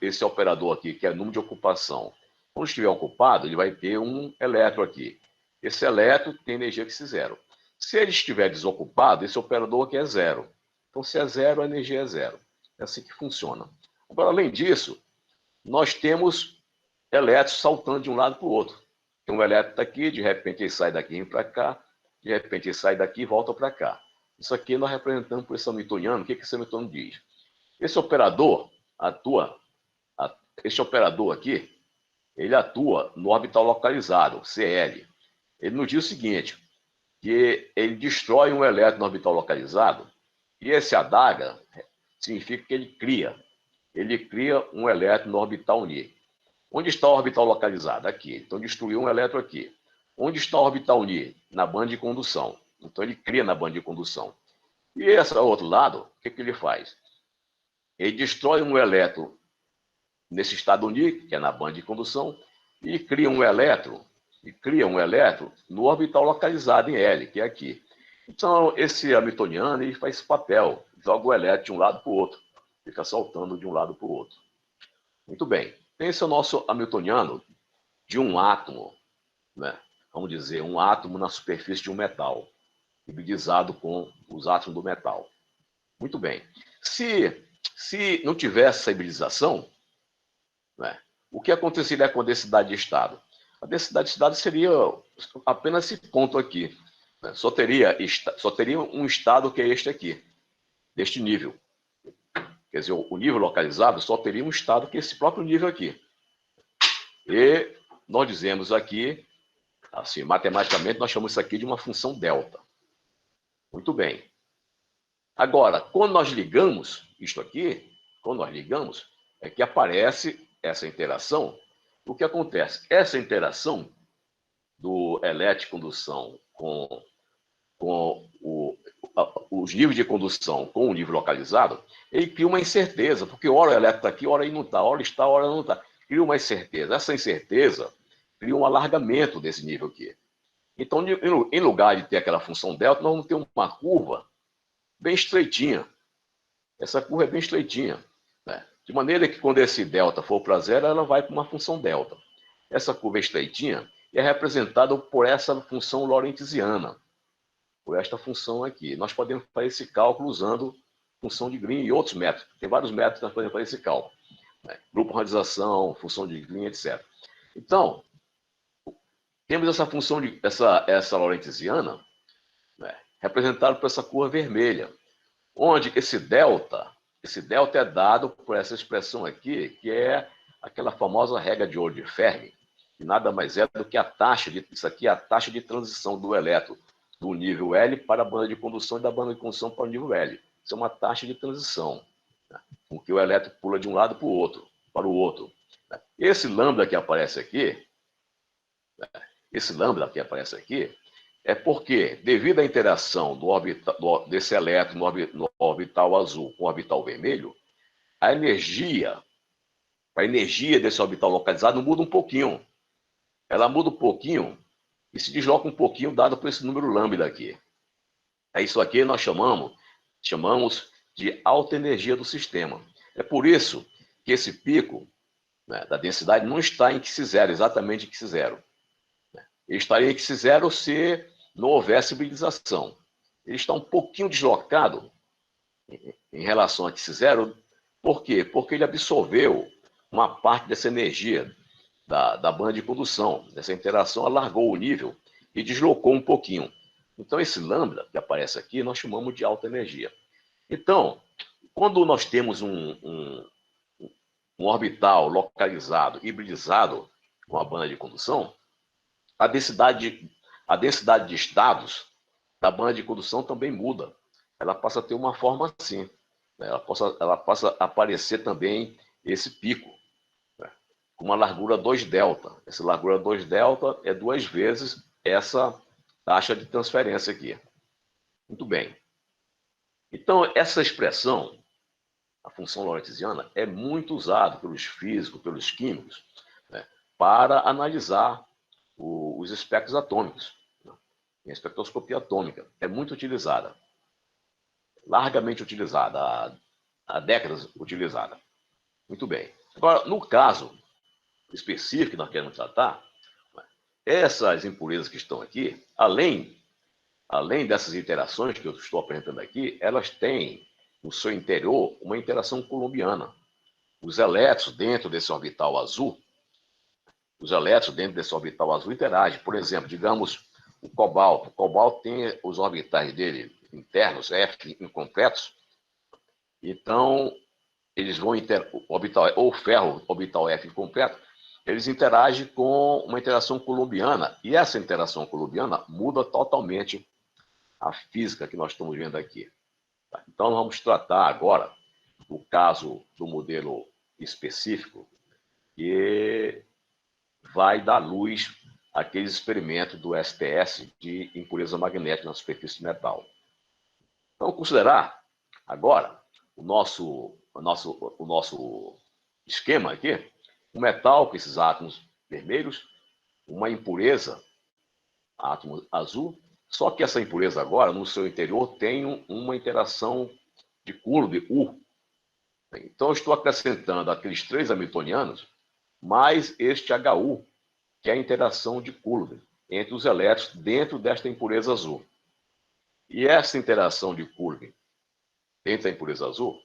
esse operador aqui, que é o número de ocupação, quando estiver ocupado, ele vai ter um elétron aqui. Esse elétron tem energia que se zero. Se ele estiver desocupado, esse operador aqui é zero. Então, se é zero, a energia é zero. É assim que funciona. Agora, além disso, nós temos elétrons saltando de um lado para o outro. Tem um elétron está aqui, de repente ele sai daqui e vem para cá, de repente ele sai daqui e volta para cá. Isso aqui nós representamos por esse hamiltoniano. O que esse hamiltoniano diz? Esse operador esse operador aqui, ele atua no orbital localizado, CL. Ele nos diz o seguinte, que ele destrói um elétron no orbital localizado, e esse adaga significa que ele cria um elétron no orbital unir. Onde está o orbital localizado? Aqui. Então, destruiu um elétron aqui. Onde está o orbital unir? Na banda de condução. Então, ele cria na banda de condução. E esse outro lado, o que ele faz? Ele destrói um elétron nesse estado unir, que é na banda de condução, e cria um elétron no orbital localizado em L, que é aqui. Então, esse hamiltoniano ele faz esse papel, joga o elétron de um lado para o outro, fica saltando de um lado para o outro. Muito bem. Esse é o nosso hamiltoniano de um átomo, né? Vamos dizer, um átomo na superfície de um metal, hibridizado com os átomos do metal. Muito bem. Se não tivesse essa hibridização, né, o que aconteceria com a densidade de estado? A densidade de estado seria apenas esse ponto aqui. Né? Só teria um estado que é este aqui, deste nível. Quer dizer, o nível localizado só teria um estado que é esse próprio nível aqui. E nós dizemos aqui, assim, matematicamente, nós chamamos isso aqui de uma função delta. Muito bem. Agora, quando nós ligamos isto aqui, é que aparece essa interação. O que acontece? Essa interação do elétron de condução com os níveis de condução com o nível localizado, ele cria uma incerteza, porque ora o elétron está aqui, ora ele não está, ora está, ora não está. Cria uma incerteza. Essa incerteza cria um alargamento desse nível aqui. Então, em lugar de ter aquela função delta, nós vamos ter uma curva bem estreitinha. Essa curva é bem estreitinha, né? De maneira que quando esse delta for para zero, ela vai para uma função delta. Essa curva estreitinha é representada por essa função lorentziana, por esta função aqui. Nós podemos fazer esse cálculo usando função de Green e outros métodos. Tem vários métodos que nós podemos fazer esse cálculo, né? Grupo randização, função de Green, etc. Então, temos essa função essa lorentziana, né, representada por essa curva vermelha, onde esse delta é dado por essa expressão aqui, que é aquela famosa regra de ouro de Fermi, que nada mais é do que isso aqui é a taxa de transição do elétron do nível L para a banda de condução e da banda de condução para o nível L. Isso é uma taxa de transição, né, com que o elétron pula de um lado para o outro. Esse lambda que aparece aqui, é porque, devido à interação desse elétron no orbital azul com o orbital vermelho, a energia desse orbital localizado muda um pouquinho. Ela muda um pouquinho e se desloca um pouquinho, dado por esse número lambda aqui. É isso aqui nós chamamos de alta energia do sistema. É por isso que esse pico, né, da densidade não está em X0, exatamente em X0. Ele estaria em X0 se não houvesse hibridização. Ele está um pouquinho deslocado em relação a X0, Por quê? Porque ele absorveu uma parte dessa energia da banda de condução. Dessa interação, alargou o nível e deslocou um pouquinho. Então, esse lambda que aparece aqui, nós chamamos de alta energia. Então, quando nós temos um orbital localizado, hibridizado com a banda de condução, a densidade de estados da banda de condução também muda. Ela passa a ter uma forma assim. Né? Ela passa a aparecer também esse pico, né? Com uma largura 2 delta. Essa largura 2 delta é 2 vezes essa taxa de transferência aqui. Muito bem. Então, essa expressão, a função lorentziana, é muito usada pelos físicos, pelos químicos, né, para analisar os espectros atômicos. Né? A espectroscopia atômica é muito utilizada, largamente utilizada, há décadas utilizada. Muito bem. Agora, no caso específico que nós queremos tratar, essas impurezas que estão aqui, além dessas interações que eu estou apresentando aqui, elas têm no seu interior uma interação coulombiana. Os elétrons dentro desse orbital azul, interagem. Por exemplo, digamos o cobalto. O cobalto tem os orbitais dele internos, F, incompletos. Então, eles vão ou o ferro, orbital F incompleto, eles interagem com uma interação coulombiana. E essa interação coulombiana muda totalmente a física que nós estamos vendo aqui. Então, nós vamos tratar agora o caso do modelo específico que vai dar luz àqueles experimentos do STS de impureza magnética na superfície de metal. Então, considerar agora o nosso esquema aqui, um metal com esses átomos vermelhos, uma impureza, átomo azul, só que essa impureza agora, no seu interior, tem uma interação de Coulomb, U. Então, eu estou acrescentando aqueles 3 hamiltonianos, mais este HU, que é a interação de Coulomb entre os elétrons dentro desta impureza azul. E essa interação de Coulomb dentro da impureza azul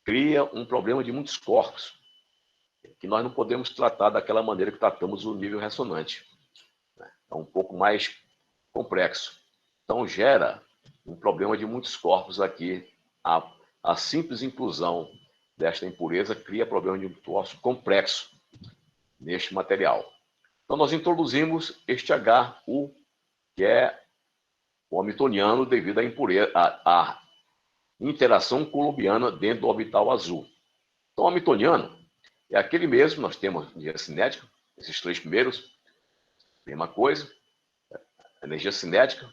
cria um problema de muitos corpos, que nós não podemos tratar daquela maneira que tratamos o nível ressonante. É um pouco mais complexo. Então, gera um problema de muitos corpos aqui. A simples inclusão desta impureza cria problema de um corpo complexo neste material. Então, nós introduzimos este HU, que é o hamiltoniano devido à impureza, à interação coulombiana dentro do orbital azul. Então, o hamiltoniano é aquele mesmo, nós temos energia cinética, esses 3 primeiros, mesma coisa, energia cinética.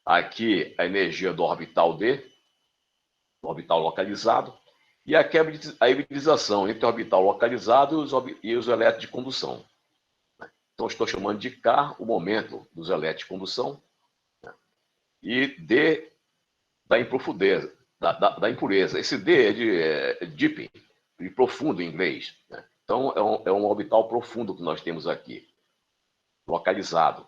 Aqui, a energia do orbital D, do orbital localizado, e aqui a hibridização entre o orbital localizado e os elétrons de condução. Então, estou chamando de K o momento dos elétrons de condução, né? E D da improfundeza, da impureza. Esse D é de deep, de profundo em inglês. Né? Então, é um orbital profundo que nós temos aqui, localizado.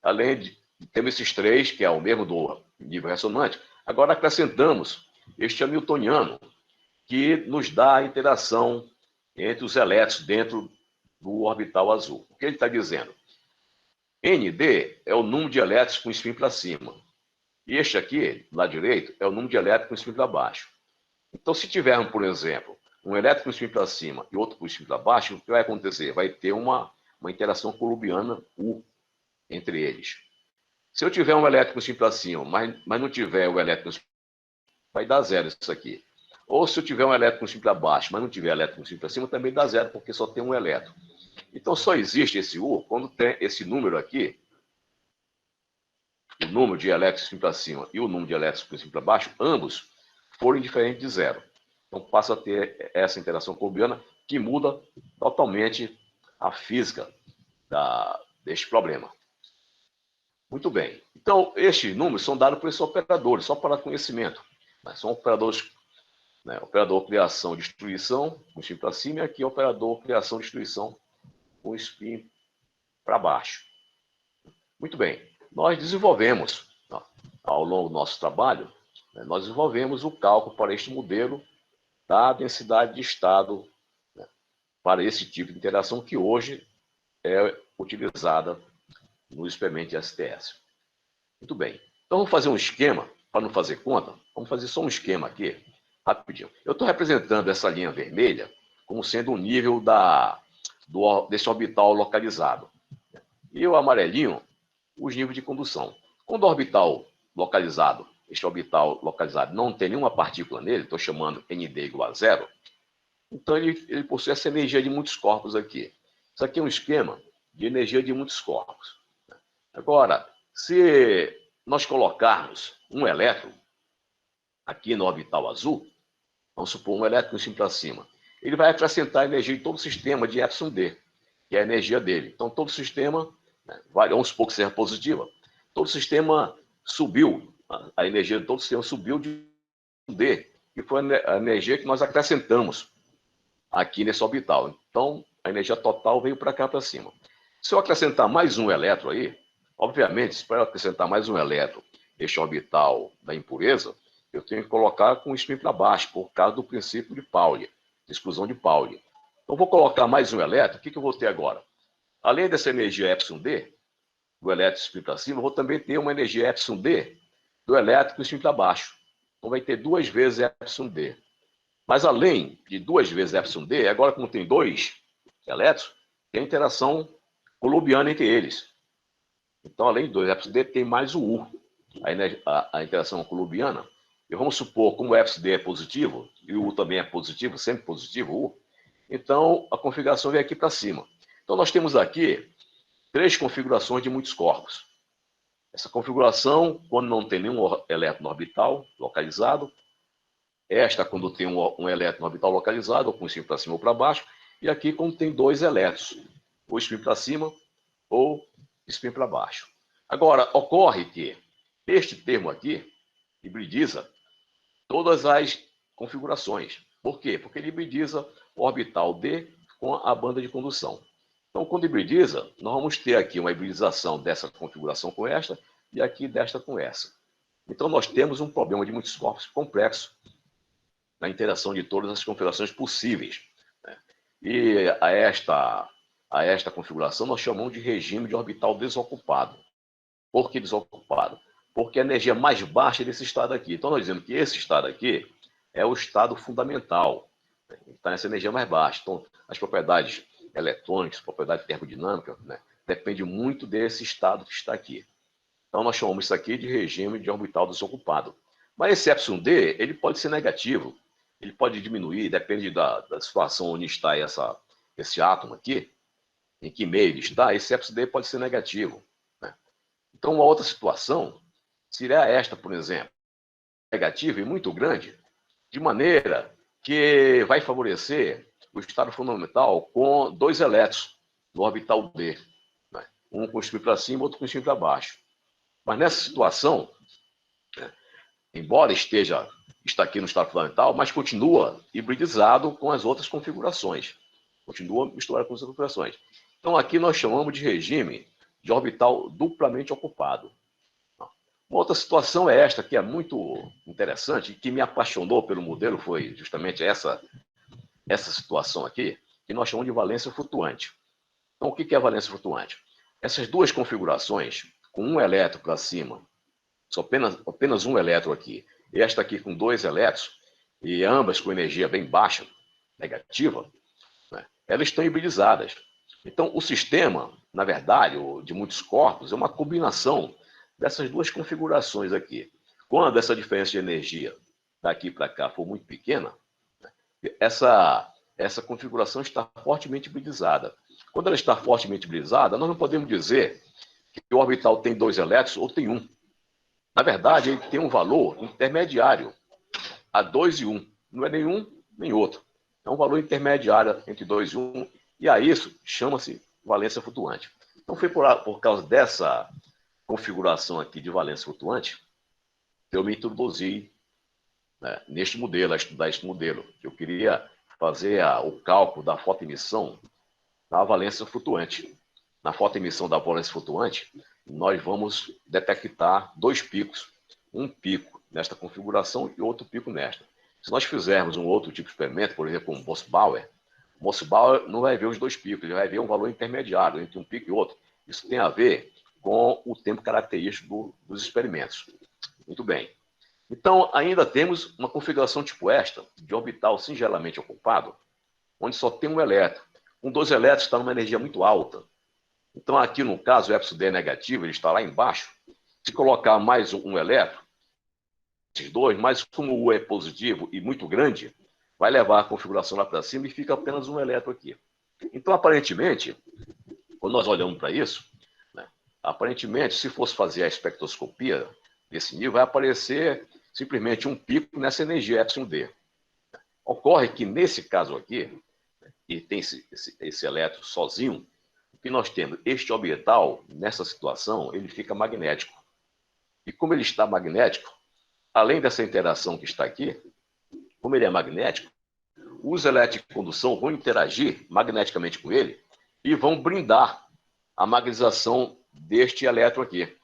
Além de temos esses 3, que é o mesmo do nível ressonante, agora acrescentamos este hamiltoniano, que nos dá a interação entre os elétrons dentro do orbital azul. O que ele está dizendo? ND é o número de elétrons com spin para cima. E este aqui, lá direito, é o número de elétrons com spin para baixo. Então, se tivermos, por exemplo, um elétron com spin para cima e outro com spin para baixo, o que vai acontecer? Vai ter uma interação coulombiana U entre eles. Se eu tiver um elétron com spin para cima, mas não tiver o elétron com spin, vai dar 0 isso aqui. Ou se eu tiver um elétron com spin para baixo, mas não tiver elétron com spin para cima, também dá 0, porque só tem um elétron. Então, só existe esse U quando tem esse número aqui, o número de elétrons spin para cima e o número de elétrons com spin para baixo, ambos forem diferentes de 0. Então, passa a ter essa interação coulombiana que muda totalmente a física deste problema. Muito bem. Então, estes números são dados por esses operadores, só para conhecimento. São operadores, né? Operador criação-destruição, com spin para cima, e aqui operador criação-destruição, com spin para baixo. Muito bem. Nós desenvolvemos, ao longo do nosso trabalho, nós desenvolvemos o cálculo para este modelo da densidade de estado, né, para esse tipo de interação que hoje é utilizada no experimento de STS. Muito bem. Então, vamos fazer um esquema, para não fazer conta, vamos fazer só um esquema aqui, rapidinho. Eu estou representando essa linha vermelha como sendo o nível desse orbital localizado. E o amarelinho, os níveis de condução. Quando o orbital localizado, este orbital localizado não tem nenhuma partícula nele, estou chamando ND igual a zero, então ele possui essa energia de muitos corpos aqui. Isso aqui é um esquema de energia de muitos corpos. Agora, se nós colocarmos um elétron aqui no orbital azul, vamos supor um elétron assim para cima, ele vai acrescentar energia em todo o sistema de εd, que é a energia dele. Então, todo o sistema, né, vamos supor que seja positiva, todo o sistema subiu, a energia de todo o sistema subiu de D, que foi a energia que nós acrescentamos aqui nesse orbital. Então, a energia total veio para cá, para cima. Se eu acrescentar mais um elétron aí, obviamente, para eu acrescentar mais um elétron neste orbital da impureza, eu tenho que colocar com o spin para baixo, por causa do princípio de Pauli, de exclusão de Pauli. Então, vou colocar mais um elétron, o que eu vou ter agora? Além dessa energia εd, do elétron spin para cima, eu vou também ter uma energia εd do elétron com spin para baixo. Então, vai ter 2 vezes εd. Mas além de 2 vezes εd, agora como tem 2 elétrons, tem a interação coulombiana entre eles. Então, além de 2 εd, tem mais o U, a interação coulombiana. E vamos supor, como o εd é positivo, e o U também é positivo, sempre positivo, o U, então a configuração vem aqui para cima. Então, nós temos aqui 3 configurações de muitos corpos. Essa configuração, quando não tem nenhum elétron orbital localizado, esta quando tem um elétron orbital localizado, ou com spin para cima ou para baixo, e aqui quando tem 2 elétrons, ou spin para cima ou spin para baixo. Agora, ocorre que este termo aqui hibridiza todas as configurações. Por quê? Porque ele hibridiza o orbital D com a banda de condução. Então, quando hibridiza, nós vamos ter aqui uma hibridização dessa configuração com esta e aqui desta com essa. Então, nós temos um problema de muitos corpos complexo na interação de todas as configurações possíveis, né? E a esta configuração nós chamamos de regime de orbital desocupado. Por que desocupado? Porque a energia mais baixa é desse estado aqui. Então, nós dizemos que esse estado aqui é o estado fundamental, né? Está nessa energia mais baixa. Então, as propriedades eletrônicas, propriedade termodinâmica, né, depende muito desse estado que está aqui. Então, nós chamamos isso aqui de regime de orbital desocupado. Mas esse εd, ele pode ser negativo, ele pode diminuir, depende da situação onde está esse átomo aqui, em que meio ele está, esse εd pode ser negativo, né? Então, uma outra situação seria esta, por exemplo, negativa e muito grande, de maneira que vai favorecer o estado fundamental com 2 elétrons no orbital D, né? Um com spin para cima, outro com spin para baixo. Mas nessa situação, né, embora está aqui no estado fundamental, mas continua hibridizado com as outras configurações. Continua misturado com as configurações. Então, aqui nós chamamos de regime de orbital duplamente ocupado. Uma outra situação é esta, que é muito interessante, e que me apaixonou pelo modelo foi justamente essa situação aqui, que nós chamamos de valência flutuante. Então, o que é valência flutuante? Essas duas configurações, com um elétron para cima, só apenas um elétron aqui, e esta aqui com 2 elétrons, e ambas com energia bem baixa, negativa, né, elas estão hibridizadas. Então, o sistema, na verdade, de muitos corpos, é uma combinação dessas duas configurações aqui. Quando essa diferença de energia daqui para cá for muito pequena, essa configuração está fortemente hibridizada. Quando ela está fortemente hibridizada, nós não podemos dizer que o orbital tem 2 elétrons ou tem 1. Na verdade, ele tem um valor intermediário a 2 e 1. Não é nenhum nem outro. É um valor intermediário entre 2 e 1. E a isso chama-se valência flutuante. Então, foi por causa dessa configuração aqui de valência flutuante que eu me introduzi, né, neste modelo, a estudar este modelo. Eu queria fazer o cálculo da fotoemissão da valência flutuante. Na fotoemissão da valência flutuante, nós vamos detectar 2 picos. Um pico nesta configuração e outro pico nesta. Se nós fizermos um outro tipo de experimento, por exemplo, um Mossbauer não vai ver os dois picos, ele vai ver um valor intermediário entre um pico e outro. Isso tem a ver com o tempo característico dos experimentos. Muito bem. Então, ainda temos uma configuração tipo esta, de orbital singelamente ocupado, onde só tem um elétron. Um dos elétrons está numa energia muito alta. Então, aqui no caso, o epsilon é negativo, ele está lá embaixo. Se colocar mais um elétron, esses dois, mas como o U é positivo e muito grande, vai levar a configuração lá para cima e fica apenas um elétron aqui. Então, aparentemente, quando nós olhamos para isso, né, aparentemente, se fosse fazer a espectroscopia desse nível, vai aparecer simplesmente um pico nessa energia epsilon D. Ocorre que, nesse caso aqui, e tem esse elétron sozinho, o que nós temos? Este orbital, nessa situação, ele fica magnético. E como ele está magnético, além dessa interação que está aqui, como ele é magnético, os elétrons de condução vão interagir magneticamente com ele e vão brindar a magnetização deste elétron aqui.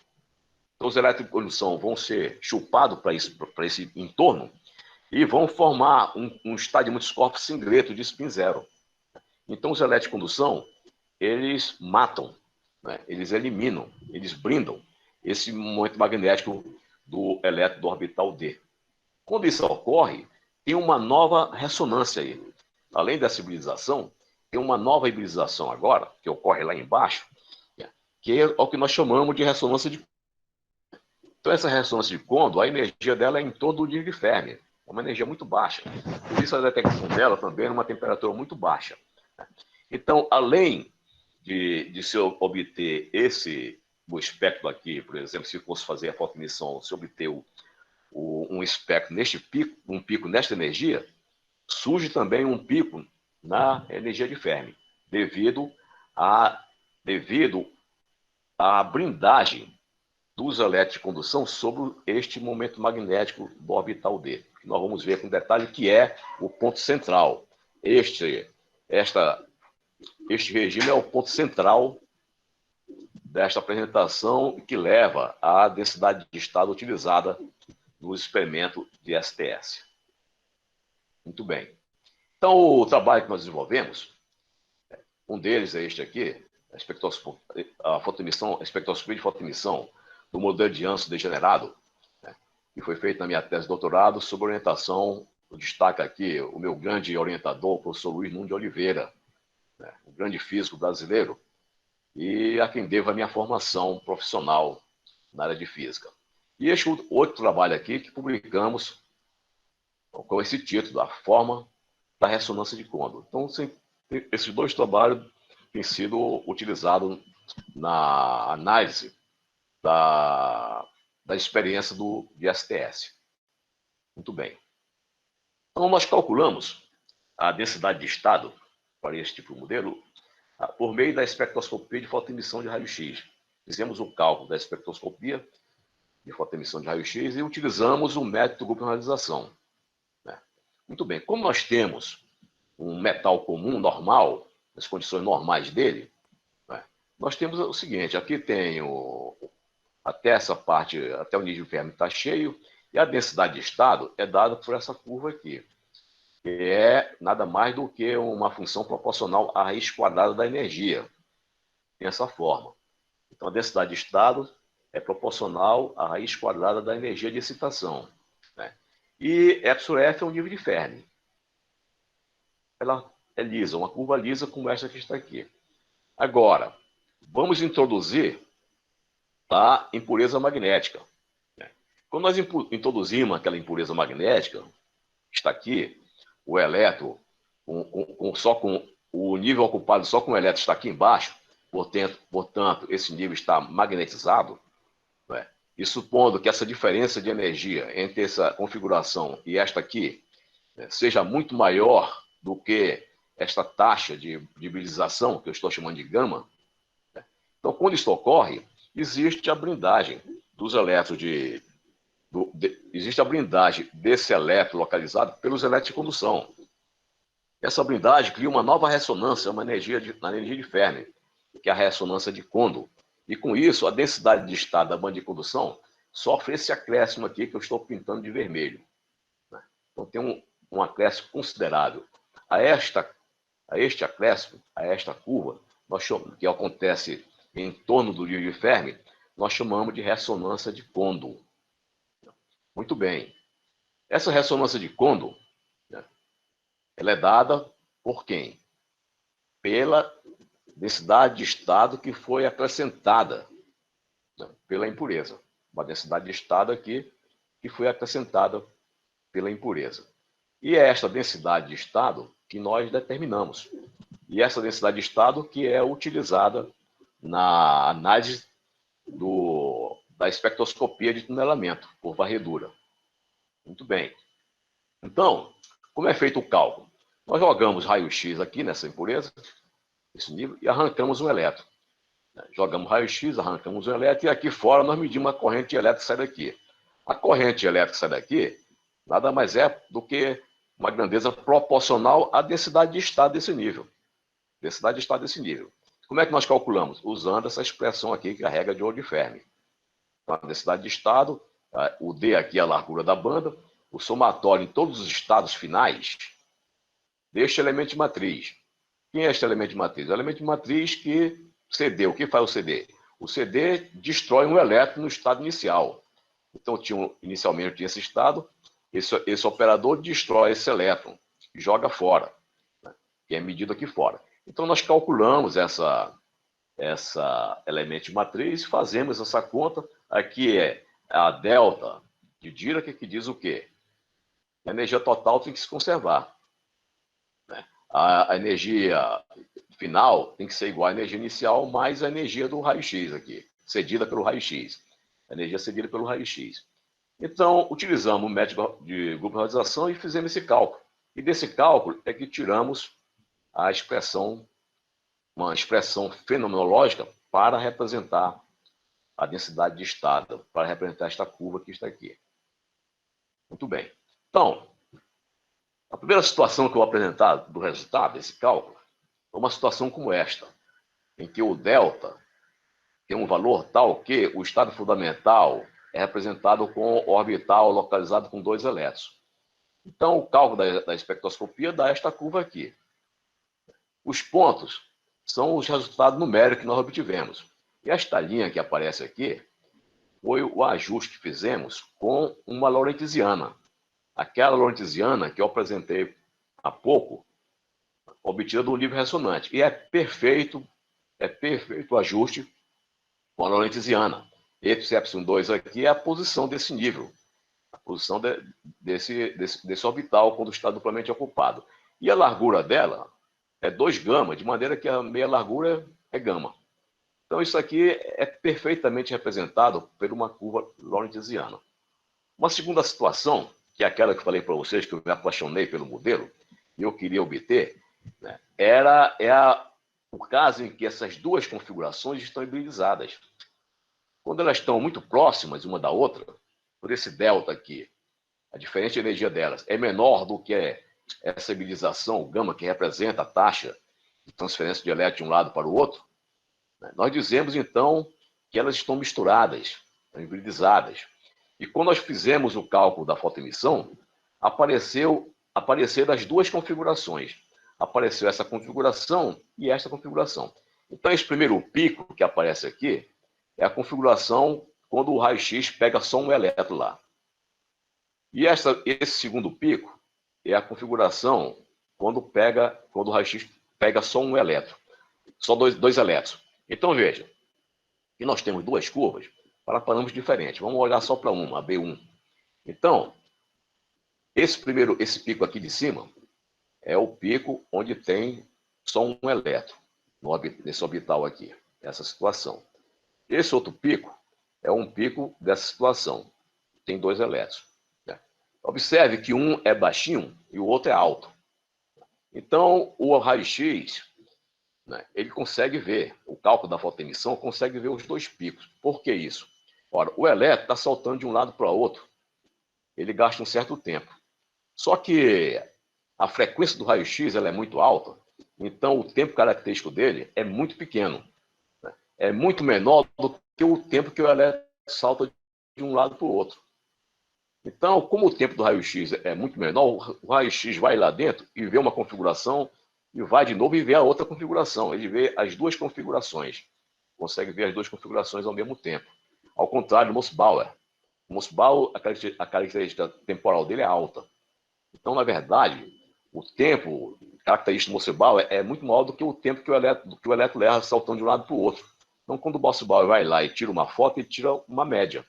Então, os elétrons de condução vão ser chupados para esse entorno e vão formar um estado de muitos corpos singleto de spin zero. Então, os elétrons de condução, eles matam, né? Eles eliminam, eles brindam esse momento magnético do elétron do orbital D. Quando isso ocorre, tem uma nova ressonância aí. Além da hibridização, tem uma nova hibridização agora, que ocorre lá embaixo, que é o que nós chamamos de ressonância de... Então, essa ressonância de Kondo, a energia dela é em torno do nível de Fermi. É uma energia muito baixa. Por isso, a detecção dela também é uma temperatura muito baixa. Então, além de se obter o espectro aqui, por exemplo, se fosse fazer a fotoemissão, se obter um espectro neste pico, um pico nesta energia, surge também um pico na energia de Fermi, devido à blindagem dos elétrons de condução sobre este momento magnético do orbital D. Nós vamos ver com detalhe que é o ponto central. Este regime é o ponto central desta apresentação que leva à densidade de estado utilizada no experimento de STS. Muito bem. Então, o trabalho que nós desenvolvemos, um deles é este aqui, a espectroscopia de fotoemissão do modelo de Janssen degenerado, né, que foi feito na minha tese de doutorado sob orientação, eu destaco aqui o meu grande orientador, o professor Luiz Nunes de Oliveira, né, um grande físico brasileiro, e a quem devo a minha formação profissional na área de física. E este outro trabalho aqui que publicamos com esse título, A Forma da Ressonância de Kondo. Então, esses dois trabalhos têm sido utilizados na análise da experiência de STS. Muito bem. Então, nós calculamos a densidade de estado para esse tipo de modelo por meio da espectroscopia de fotoemissão de raio-x. Fizemos o cálculo da espectroscopia de fotoemissão de raio-x e utilizamos o método de gluconalização. Muito bem, como nós temos um metal comum normal, as condições normais dele, nós temos o seguinte, aqui tem até essa parte, até o nível de Fermi está cheio, e a densidade de estado é dada por essa curva aqui, que é nada mais do que uma função proporcional à raiz quadrada da energia. Tem essa forma. Então, a densidade de estado é proporcional à raiz quadrada da energia de excitação. Né? E εF é o nível de Fermi. Ela é lisa, uma curva lisa como essa que está aqui. Agora, vamos introduzir a impureza magnética. Quando nós introduzimos aquela impureza magnética, está aqui, o elétron, só com o nível ocupado só com o elétron está aqui embaixo, portanto, esse nível está magnetizado, né? E supondo que essa diferença de energia entre essa configuração e esta aqui, né, seja muito maior do que esta taxa de hibridização, que eu estou chamando de gama, né? Então, quando isso ocorre, existe a blindagem dos elétrons existe a blindagem desse elétron localizado pelos elétrons de condução. Essa blindagem cria uma nova ressonância, na energia de Fermi, que é a ressonância de Kondo. E com isso, a densidade de estado da banda de condução sofre esse acréscimo aqui que eu estou pintando de vermelho. Então tem um acréscimo considerável. A este acréscimo, a esta curva, que acontece em torno do nível de Fermi, nós chamamos de ressonância de Kondo. Muito bem. Essa ressonância de Kondo, né, ela é dada por quem? Pela densidade de estado que foi acrescentada, né, pela impureza. Uma densidade de estado aqui que foi acrescentada pela impureza. E é esta densidade de estado que nós determinamos. E essa densidade de estado que é utilizada na análise da espectroscopia de tunelamento por varredura. Muito bem. Então, como é feito o cálculo? Nós jogamos raio-x aqui nessa impureza, nesse nível, e arrancamos um elétron. Jogamos raio-x, arrancamos um elétron, e aqui fora nós medimos a corrente elétrica que sai daqui. A corrente elétrica que sai daqui nada mais é do que uma grandeza proporcional à densidade de estado desse nível. Densidade de estado desse nível. Como é que nós calculamos? Usando essa expressão aqui, que é a regra de Ohl de Fermi. Então, a densidade de estado, o D aqui é a largura da banda, o somatório em todos os estados finais deste elemento de matriz. Quem é este elemento de matriz? É o elemento de matriz que CD. O que faz o CD? O CD destrói um elétron no estado inicial. Então, inicialmente tinha esse estado, esse operador destrói esse elétron e joga fora, né, que é medido aqui fora. Então, nós calculamos essa elemento de matriz, fazemos essa conta. Aqui é a delta de Dirac, que diz o quê? A energia total tem que se conservar, né? A energia final tem que ser igual à energia inicial mais a energia do raio-x aqui, cedida pelo raio-x. A energia cedida pelo raio-x. Então, utilizamos o método de grupo de realização e fizemos esse cálculo. E desse cálculo é que tiramos a expressão, uma expressão fenomenológica para representar a densidade de estado, para representar esta curva que está aqui. Muito bem. Então, a primeira situação que eu vou apresentar do resultado desse cálculo é uma situação como esta, em que o delta tem um valor tal que o estado fundamental é representado com orbital localizado com 2 elétrons. Então, o cálculo da espectroscopia dá esta curva aqui. Os pontos são os resultados numéricos que nós obtivemos. E esta linha que aparece aqui foi o ajuste que fizemos com uma lorentziana. Aquela lorentziana que eu apresentei há pouco, obtida do nível ressonante. E é perfeito o ajuste com a lorentziana. Epsilon2 aqui é a posição desse nível, a posição desse orbital quando está duplamente ocupado. E a largura dela é 2 gama, de maneira que a meia largura é gama. Então, isso aqui é perfeitamente representado por uma curva lorentziana. Uma segunda situação, que é aquela que eu falei para vocês, que eu me apaixonei pelo modelo, e eu queria obter, né, o caso em que essas duas configurações estão hibridizadas. Quando elas estão muito próximas uma da outra, por esse delta aqui, a diferença de energia delas é menor do que essa hibridização, o gama, que representa a taxa de transferência de elétron de um lado para o outro, né, nós dizemos, então, que elas estão misturadas, estão hibridizadas. E quando nós fizemos o cálculo da fotoemissão, apareceram as duas configurações. Apareceu essa configuração e esta configuração. Então, esse primeiro pico que aparece aqui é a configuração quando o raio-x pega só um elétron lá. E esse segundo pico é a configuração quando o raio-x pega só um elétron, só dois elétrons. Então, veja, que nós temos duas curvas para parâmetros diferentes. Vamos olhar só para uma, a B1. Então, esse pico aqui de cima é o pico onde tem só um elétron, nesse orbital aqui, essa situação. Esse outro pico é um pico dessa situação, tem 2 elétrons. Né? Observe que um é baixinho e o outro é alto. Então, o raio-x, né, ele consegue ver, o cálculo da fotoemissão consegue ver os 2 picos. Por que isso? Ora, o elétron está saltando de um lado para o outro, ele gasta um certo tempo. Só que a frequência do raio-x ela é muito alta, então o tempo característico dele é muito pequeno. Né? É muito menor do que o tempo que o elétron salta de um lado para o outro. Então, como o tempo do raio-x é muito menor, o raio-x vai lá dentro e vê uma configuração e vai de novo e vê a outra configuração. Ele vê as duas configurações. Consegue ver as duas configurações ao mesmo tempo. Ao contrário do Mossbauer. O Mossbauer, a característica temporal dele é alta. Então, na verdade, o tempo característico do Mossbauer é muito maior do que o tempo que o elétron leva saltando de um lado para o outro. Então, quando o Mossbauer vai lá e tira uma foto, ele tira uma média.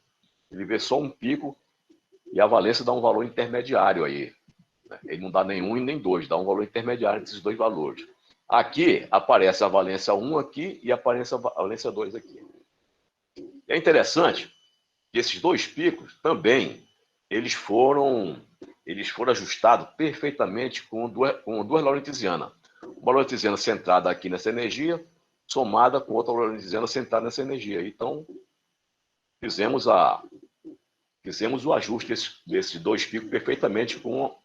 Ele vê só um pico e a valência dá um valor intermediário aí. Ele não dá nem 1 e nem 2, dá um valor intermediário entre esses dois valores. Aqui aparece a valência 1 aqui e aparece a valência 2 aqui. É interessante que esses dois picos também eles foram ajustados perfeitamente com duas lorentzianas. Uma lorentziana centrada aqui nessa energia, somada com outra lorentziana centrada nessa energia. Então, fizemos o ajuste desses dois picos perfeitamente com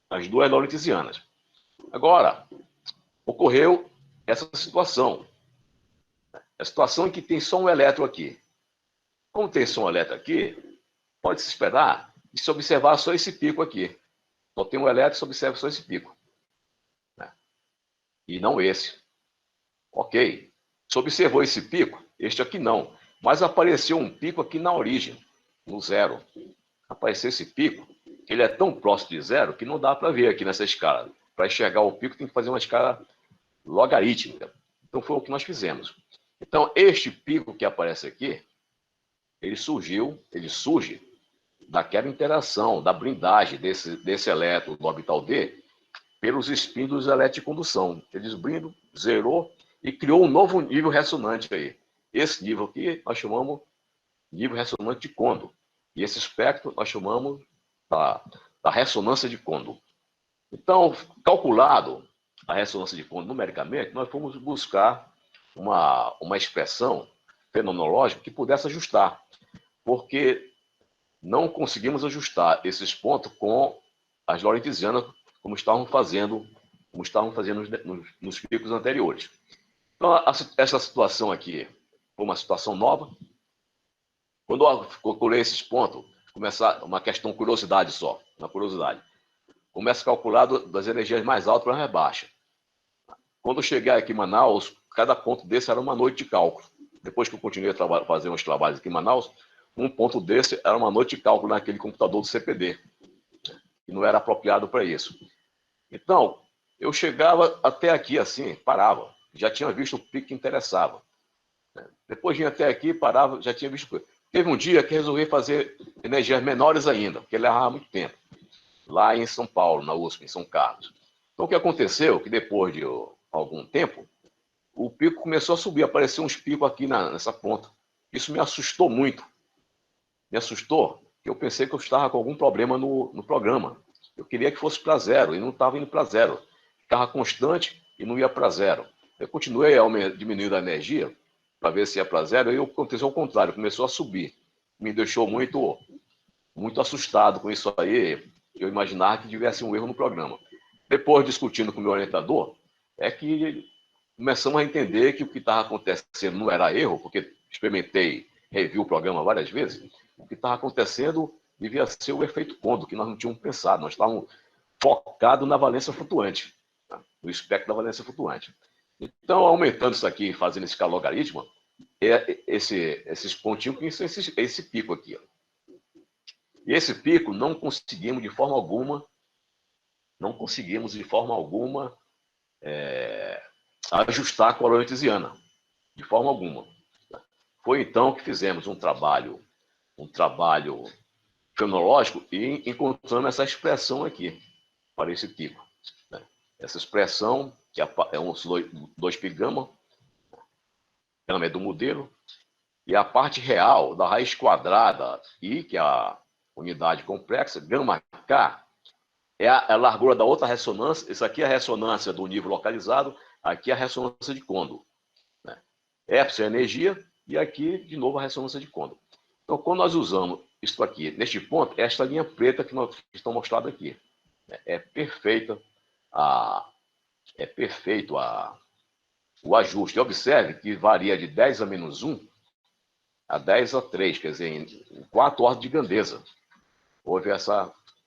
as duas lorentzianas. Agora, ocorreu essa situação. A situação em que tem só um elétron aqui. Como tem só um elétron aqui, pode-se esperar de se observar só esse pico aqui. Só tem um elétron, se observa só esse pico. E não esse. Ok. Se observou esse pico, este aqui não. Mas apareceu um pico aqui na origem, no zero. Apareceu esse pico, ele é tão próximo de zero que não dá para ver aqui nessa escala. Para enxergar o pico, tem que fazer uma escala logarítmica. Então, foi o que nós fizemos. Então, este pico que aparece aqui, ele surge daquela interação, da blindagem desse elétron do orbital D pelos spins dos elétrons de condução. Eles blindam, zerou e criou um novo nível ressonante aí. Esse nível aqui nós chamamos nível ressonante de Kondo. E esse espectro nós chamamos da ressonância de Kondo. Então, calculado a ressonância de Kondo numericamente, nós fomos buscar uma expressão fenomenológica que pudesse ajustar, porque não conseguimos ajustar esses pontos com as lorentzianas como estavam fazendo nos picos anteriores. Então, essa situação aqui foi uma situação nova. Quando eu calculei esses pontos, começar uma questão curiosidade só, uma curiosidade. Começa a calcular das energias mais altas para as mais baixas. Quando eu cheguei aqui em Manaus, cada ponto desse era uma noite de cálculo. Depois que eu continuei a fazer uns trabalhos aqui em Manaus, um ponto desse era uma noite de cálculo naquele computador do CPD, que não era apropriado para isso. Então, eu chegava até aqui assim, parava. Já tinha visto o pico que interessava. Depois vinha até aqui, parava, já tinha visto o pico. Teve um dia que resolvi fazer energias menores ainda, porque levava muito tempo. Lá em São Paulo, na USP, em São Carlos. Então, o que aconteceu? Que depois de algum tempo, o pico começou a subir, apareceu uns picos aqui nessa ponta. Isso me assustou muito. Me assustou, porque eu pensei que eu estava com algum problema no programa. Eu queria que fosse para zero, e não estava indo para zero. Ficava constante e não ia para zero. Eu continuei diminuindo a energia para ver se ia para zero, e aconteceu ao contrário, começou a subir. Me deixou muito assustado com isso aí. Eu imaginava que tivesse um erro no programa. Depois, discutindo com o meu orientador, é que começamos a entender que o que estava acontecendo não era erro, porque experimentei, revi o programa várias vezes. O que estava acontecendo devia ser o efeito Kondo, que nós não tínhamos pensado. Nós estávamos focados na valência flutuante, no espectro da valência flutuante. Então, aumentando isso aqui, fazendo esse logaritmo, esses pontinhos que são esse pico aqui. Ó. E esse pico não conseguimos de forma alguma ajustar com a lorentziana, de forma alguma. Foi então que fizemos um trabalho fenomenológico e encontramos essa expressão aqui, para esse pico. Essa expressão, que é uns dois pi gama, é do modelo, e a parte real da raiz quadrada, I, que é a unidade complexa, gama K, é a largura da outra ressonância. Isso aqui é a ressonância do nível localizado, aqui é a ressonância de Kondo. Epsilon é a energia, e aqui, de novo, a ressonância de Kondo. Então, quando nós usamos isso aqui, neste ponto, esta linha preta que nós estamos mostrando aqui. É perfeito o ajuste. Observe que varia de 10 a menos 1 a 10 a 3, quer dizer, em 4 ordens de grandeza. houve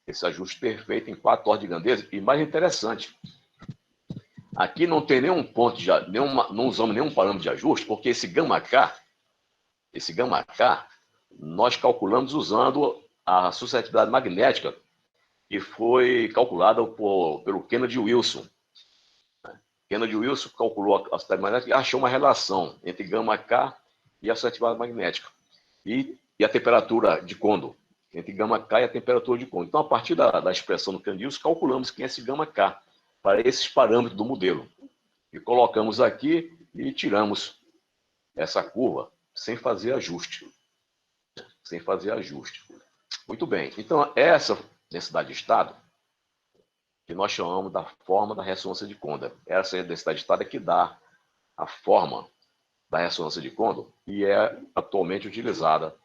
esse ajuste perfeito em 4 ordens de grandeza. E mais interessante, aqui não tem nenhum ponto, não usamos nenhum parâmetro de ajuste, porque esse γk, nós calculamos usando a suscetibilidade magnética, que foi calculada pelo Kennedy Wilson. Kennedy Wilson calculou a suscetibilidade magnética e achou uma relação entre γk e a suscetibilidade magnética. E a temperatura de Kondo, entre γk e a temperatura de Kondo. Então, a partir da expressão do Kennedy Wilson, calculamos quem é esse γk para esses parâmetros do modelo. E colocamos aqui e tiramos essa curva sem fazer ajuste. Sem fazer ajuste. Muito bem. Então, essa densidade de estado, que nós chamamos da forma da ressonância de Kondo. Essa densidade de estado é que dá a forma da ressonância de Kondo e é atualmente utilizada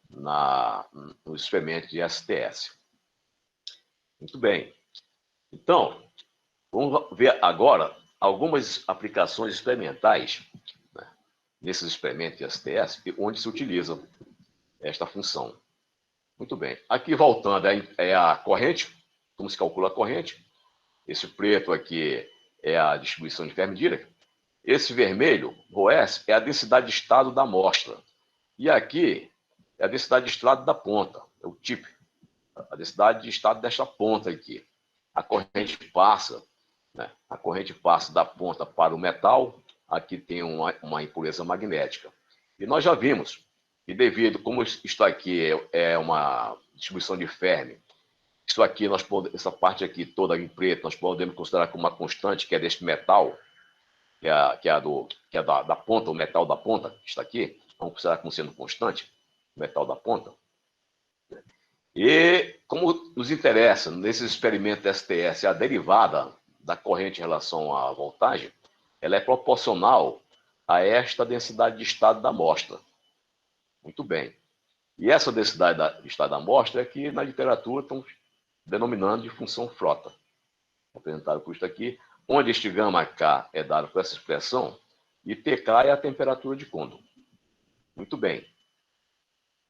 no experimento de STS. Muito bem. Então, vamos ver agora algumas aplicações experimentais, né, nesses experimentos de STS, onde se utiliza esta função. Muito bem. Aqui, voltando, é a corrente, como se calcula a corrente. Esse preto aqui é a distribuição de Fermi-Dirac. Esse vermelho, ρS, é a densidade de estado da amostra. E aqui é a densidade de estado da ponta, é o TIP, a densidade de estado desta ponta aqui. A corrente passa, né? A corrente passa da ponta para o metal, aqui tem uma impureza magnética. E nós já vimos que devido, como isto aqui é uma distribuição de Fermi, isso aqui, essa parte aqui toda em preto, nós podemos considerar como uma constante, que é deste metal, que é da ponta, o metal da ponta, que está aqui, vamos considerar como sendo constante, o metal da ponta. E como nos interessa, nesses experimentos STS, a derivada da corrente em relação à voltagem, ela é proporcional a esta densidade de estado da amostra. Muito bem. E essa densidade de estado da amostra é que na literatura estão denominando de função frota. Representado por isso aqui, onde este γk é dado por essa expressão e Tk é a temperatura de Kondo. Muito bem.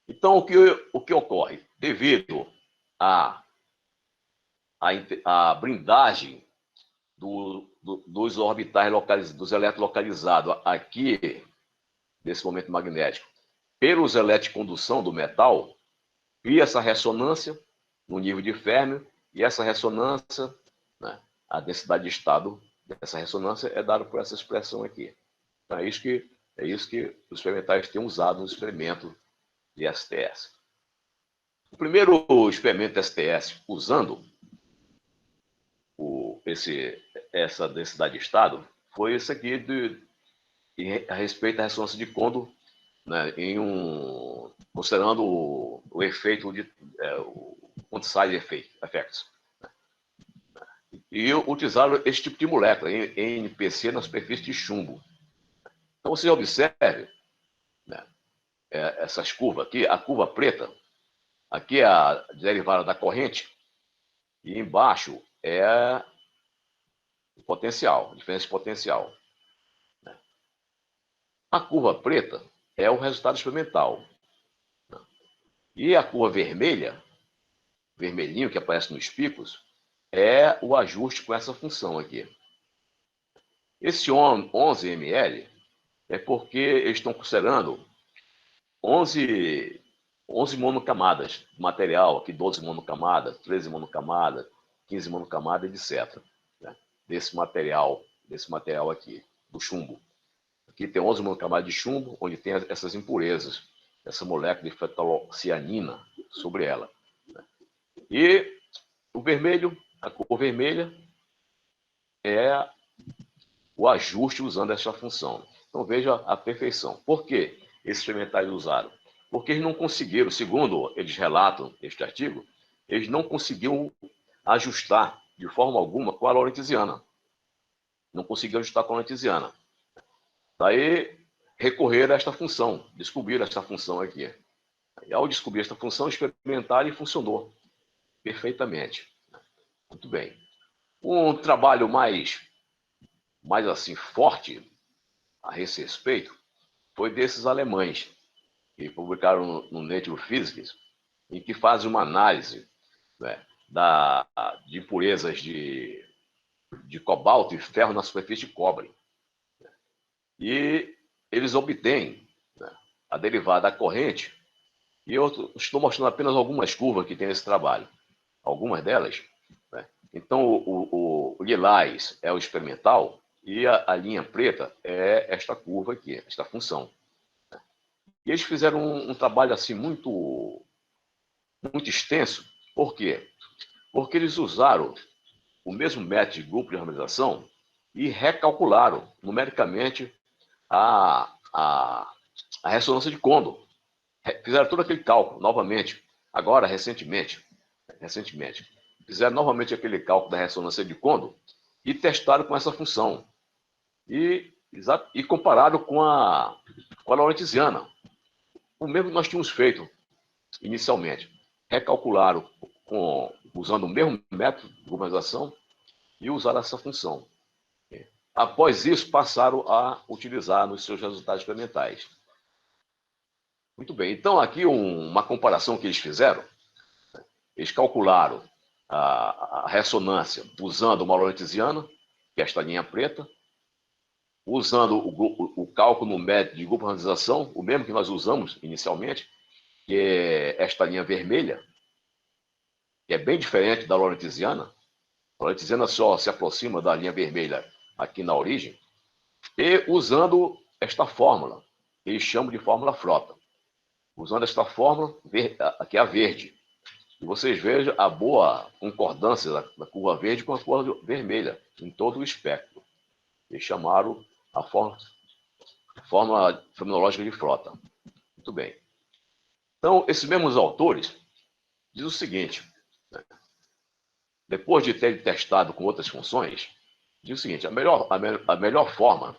Então, o que ocorre? Devido à blindagem dos orbitais localizados, dos elétrons localizados aqui, nesse momento magnético, pelos elétrons de condução do metal, cria essa ressonância no nível de Fermi, e essa ressonância, né, a densidade de estado dessa ressonância é dada por essa expressão aqui. Então, é isso que os experimentais têm usado no experimento de STS. O primeiro experimento STS usando essa densidade de estado foi esse aqui a respeito da ressonância de Kondo, né, considerando o efeito o quantisized effects. E utilizaram esse tipo de molécula, NPC, na superfície de chumbo. Então, você observe, né, essas curvas aqui, a curva preta, aqui é a derivada da corrente, e embaixo é o potencial, a diferença de potencial. A curva preta é o resultado experimental. E a curva vermelha, vermelhinho que aparece nos picos, é o ajuste com essa função aqui. Esse 11 ml é porque eles estão considerando 11 monocamadas de material, aqui 12 monocamadas, 13 monocamadas, 15 monocamadas, etc. Né? Desse material aqui, do chumbo. Aqui tem 11 monocamadas de chumbo, onde tem essas impurezas, essa molécula de fetocianina sobre ela. Né? E o vermelho, a cor vermelha, é o ajuste usando essa função. Então veja a perfeição. Por que esses experimentais usaram? Porque eles não conseguiram, segundo eles relatam este artigo, eles não conseguiram ajustar de forma alguma com a lorentziana. Não conseguiram ajustar com a lorentziana. Daí recorreram a esta função, descobriram esta função aqui. E ao descobrir esta função, experimentaram e funcionou perfeitamente. Muito bem. Um trabalho mais assim forte a esse respeito foi desses alemães que publicaram no Nature Physics em que fazem uma análise, né, de impurezas de cobalto e ferro na superfície de cobre. E eles obtêm, né, a derivada da corrente, e eu estou mostrando apenas algumas curvas que tem nesse trabalho, algumas delas, né? Então, o lilás é o experimental e a linha preta é esta curva aqui, esta função. E eles fizeram um trabalho assim muito extenso. Por quê? Porque eles usaram o mesmo método de grupo de harmonização e recalcularam numericamente a ressonância de Kondo. Fizeram todo aquele cálculo novamente, agora, recentemente. Fizeram novamente aquele cálculo da ressonância de Kondo e testaram com essa função. E compararam com a lorentziana. O mesmo que nós tínhamos feito inicialmente. Recalcularam usando o mesmo método de harmonização e usaram essa função. Após isso, passaram a utilizar nos seus resultados experimentais. Muito bem, então aqui uma comparação que eles fizeram. Eles calcularam a ressonância usando uma lorentziana, que é esta linha preta, usando o cálculo no método de grupo de harmonização, o mesmo que nós usamos inicialmente, que é esta linha vermelha, que é bem diferente da lorentziana. A lorentziana só se aproxima da linha vermelha aqui na origem, e usando esta fórmula, que eles chamam de fórmula frota. Usando esta fórmula, que é a verde. E vocês vejam a boa concordância da curva verde com a curva vermelha em todo o espectro. Eles chamaram a fórmula fenomenológica de frota. Muito bem. Então, esses mesmos autores dizem o seguinte, né? Depois de terem testado com outras funções, diz o seguinte: a melhor forma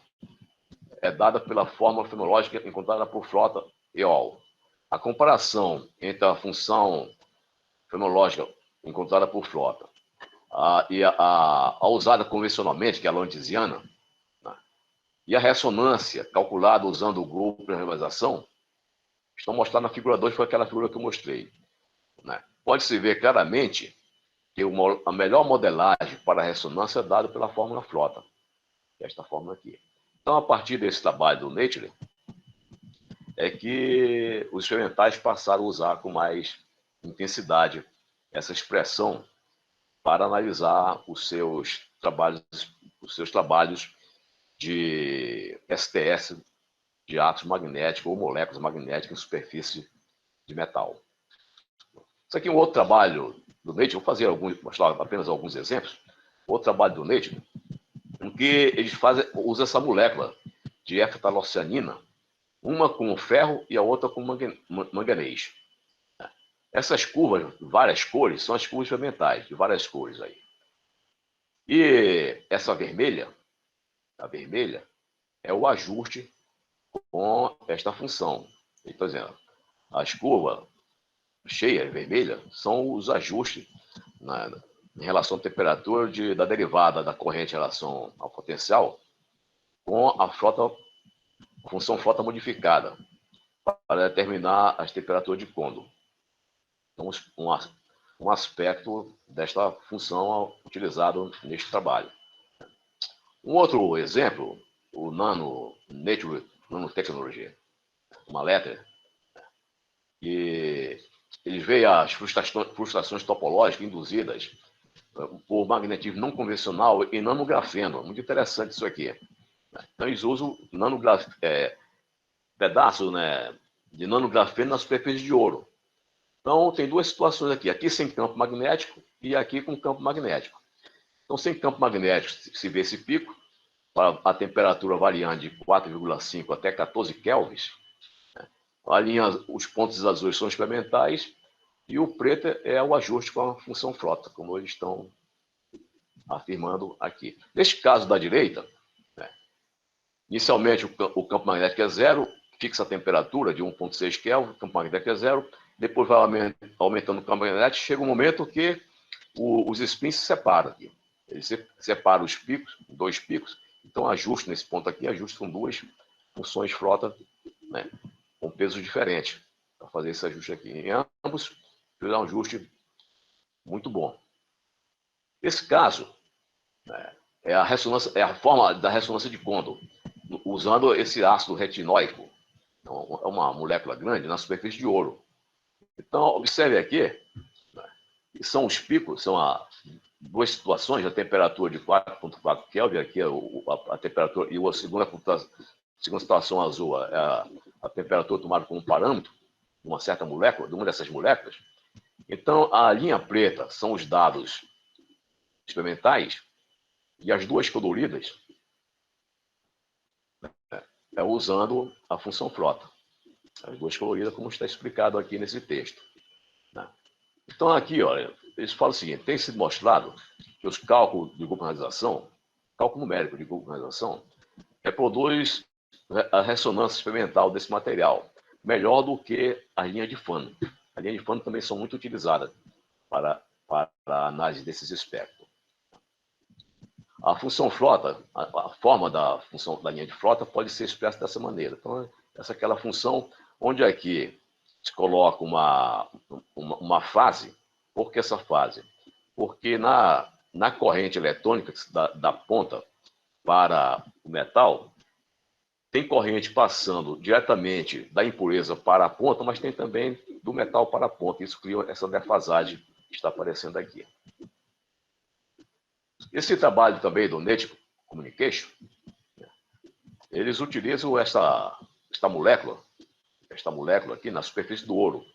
é dada pela fórmula fenomenológica encontrada por Frota e al. A comparação entre a função fenomenológica encontrada por Frota e a usada convencionalmente, que é a lorentziana, né, e a ressonância calculada usando o grupo de harmonização, estão mostradas na figura 2, foi aquela figura que eu mostrei, né? Pode-se ver claramente que a melhor modelagem para a ressonância é dada pela fórmula Frota, que é esta fórmula aqui. Então, a partir desse trabalho do Nature, é que os experimentais passaram a usar com mais intensidade essa expressão para analisar os seus trabalhos de STS, de átomos magnéticos ou moléculas magnéticas em superfície de metal. Isso aqui é um outro trabalho do Nature, vou mostrar apenas alguns exemplos. Outro trabalho do Nature, em que eles usam essa molécula de F-talocianina, uma com ferro e a outra com manganês. Essas curvas, várias cores, são as curvas experimentais, de várias cores aí. E essa vermelha, a vermelha, é o ajuste com esta função. Estou dizendo, as curvas cheias, vermelhas, são os ajustes em relação à temperatura da derivada da corrente em relação ao potencial com a função frota modificada para determinar as temperaturas de Kondo. Então, um aspecto desta função utilizado neste trabalho. Um outro exemplo, o Nature Nanotechnology, uma letra, que eles veem as frustrações topológicas induzidas por magnetismo não convencional e nanografeno. Muito interessante isso aqui. Então, eles usam pedaços, né, de nanografeno na superfície de ouro. Então, tem duas situações aqui. Aqui sem campo magnético e aqui com campo magnético. Então, sem campo magnético, se vê esse pico, para a temperatura variando de 4,5 até 14 kelvins. Os pontos azuis são experimentais e o preto é o ajuste com a função frota, como eles estão afirmando aqui. Neste caso da direita, né, inicialmente o campo magnético é zero, fixa a temperatura de 1,6 Kelvin, o campo magnético é zero, depois vai aumentando o campo magnético, chega um momento que os spins se separam aqui. Ele separa os picos, dois picos, então ajuste nesse ponto aqui, ajuste com duas funções frota, né, com pesos diferentes, para fazer esse ajuste aqui. Em ambos, fez um ajuste muito bom. Esse caso, né, é a forma da ressonância de Kondo, usando esse ácido retinóico. Então, é uma molécula grande na superfície de ouro. Então, observe aqui, né, que são os picos, são duas situações, a temperatura de 4,4 Kelvin, aqui é a temperatura, e a segunda situação azul é a temperatura tomada como parâmetro de uma certa molécula, de uma dessas moléculas. Então, a linha preta são os dados experimentais, e as duas coloridas é usando a função frota. As duas coloridas, como está explicado aqui nesse texto. Né? Então, aqui, olha, eles falam o seguinte: tem sido mostrado que os cálculos de gluconalização, cálculo numérico de gluconalização, reproduz a ressonância experimental desse material melhor do que a linha de Fano. A linha de Fano também são muito utilizadas para a análise desses espectros. A função frota, a forma da função da linha de frota pode ser expressa dessa maneira. Então, essa é aquela função onde aqui se coloca uma fase. Por que essa fase? Porque na corrente eletrônica da ponta para o metal, tem corrente passando diretamente da impureza para a ponta, mas tem também do metal para a ponta. Isso cria essa defasagem que está aparecendo aqui. Esse trabalho também do Nature Communication, eles utilizam esta molécula aqui na superfície do ouro.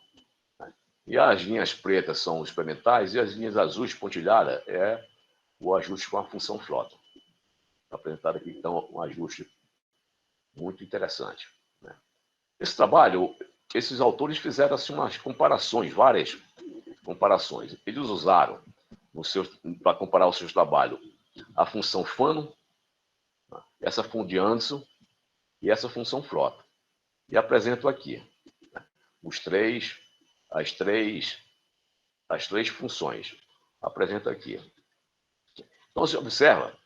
E as linhas pretas são experimentais e as linhas azuis pontilhadas é o ajuste com a função frota. Está apresentado aqui, então, um ajuste muito interessante. Esse trabalho, esses autores fizeram assim, umas comparações, várias comparações. Eles usaram, para comparar os seus trabalhos, a função Fano, essa função de Anderson e essa função frota. E apresento aqui as três funções. Apresento aqui. Então, você observa,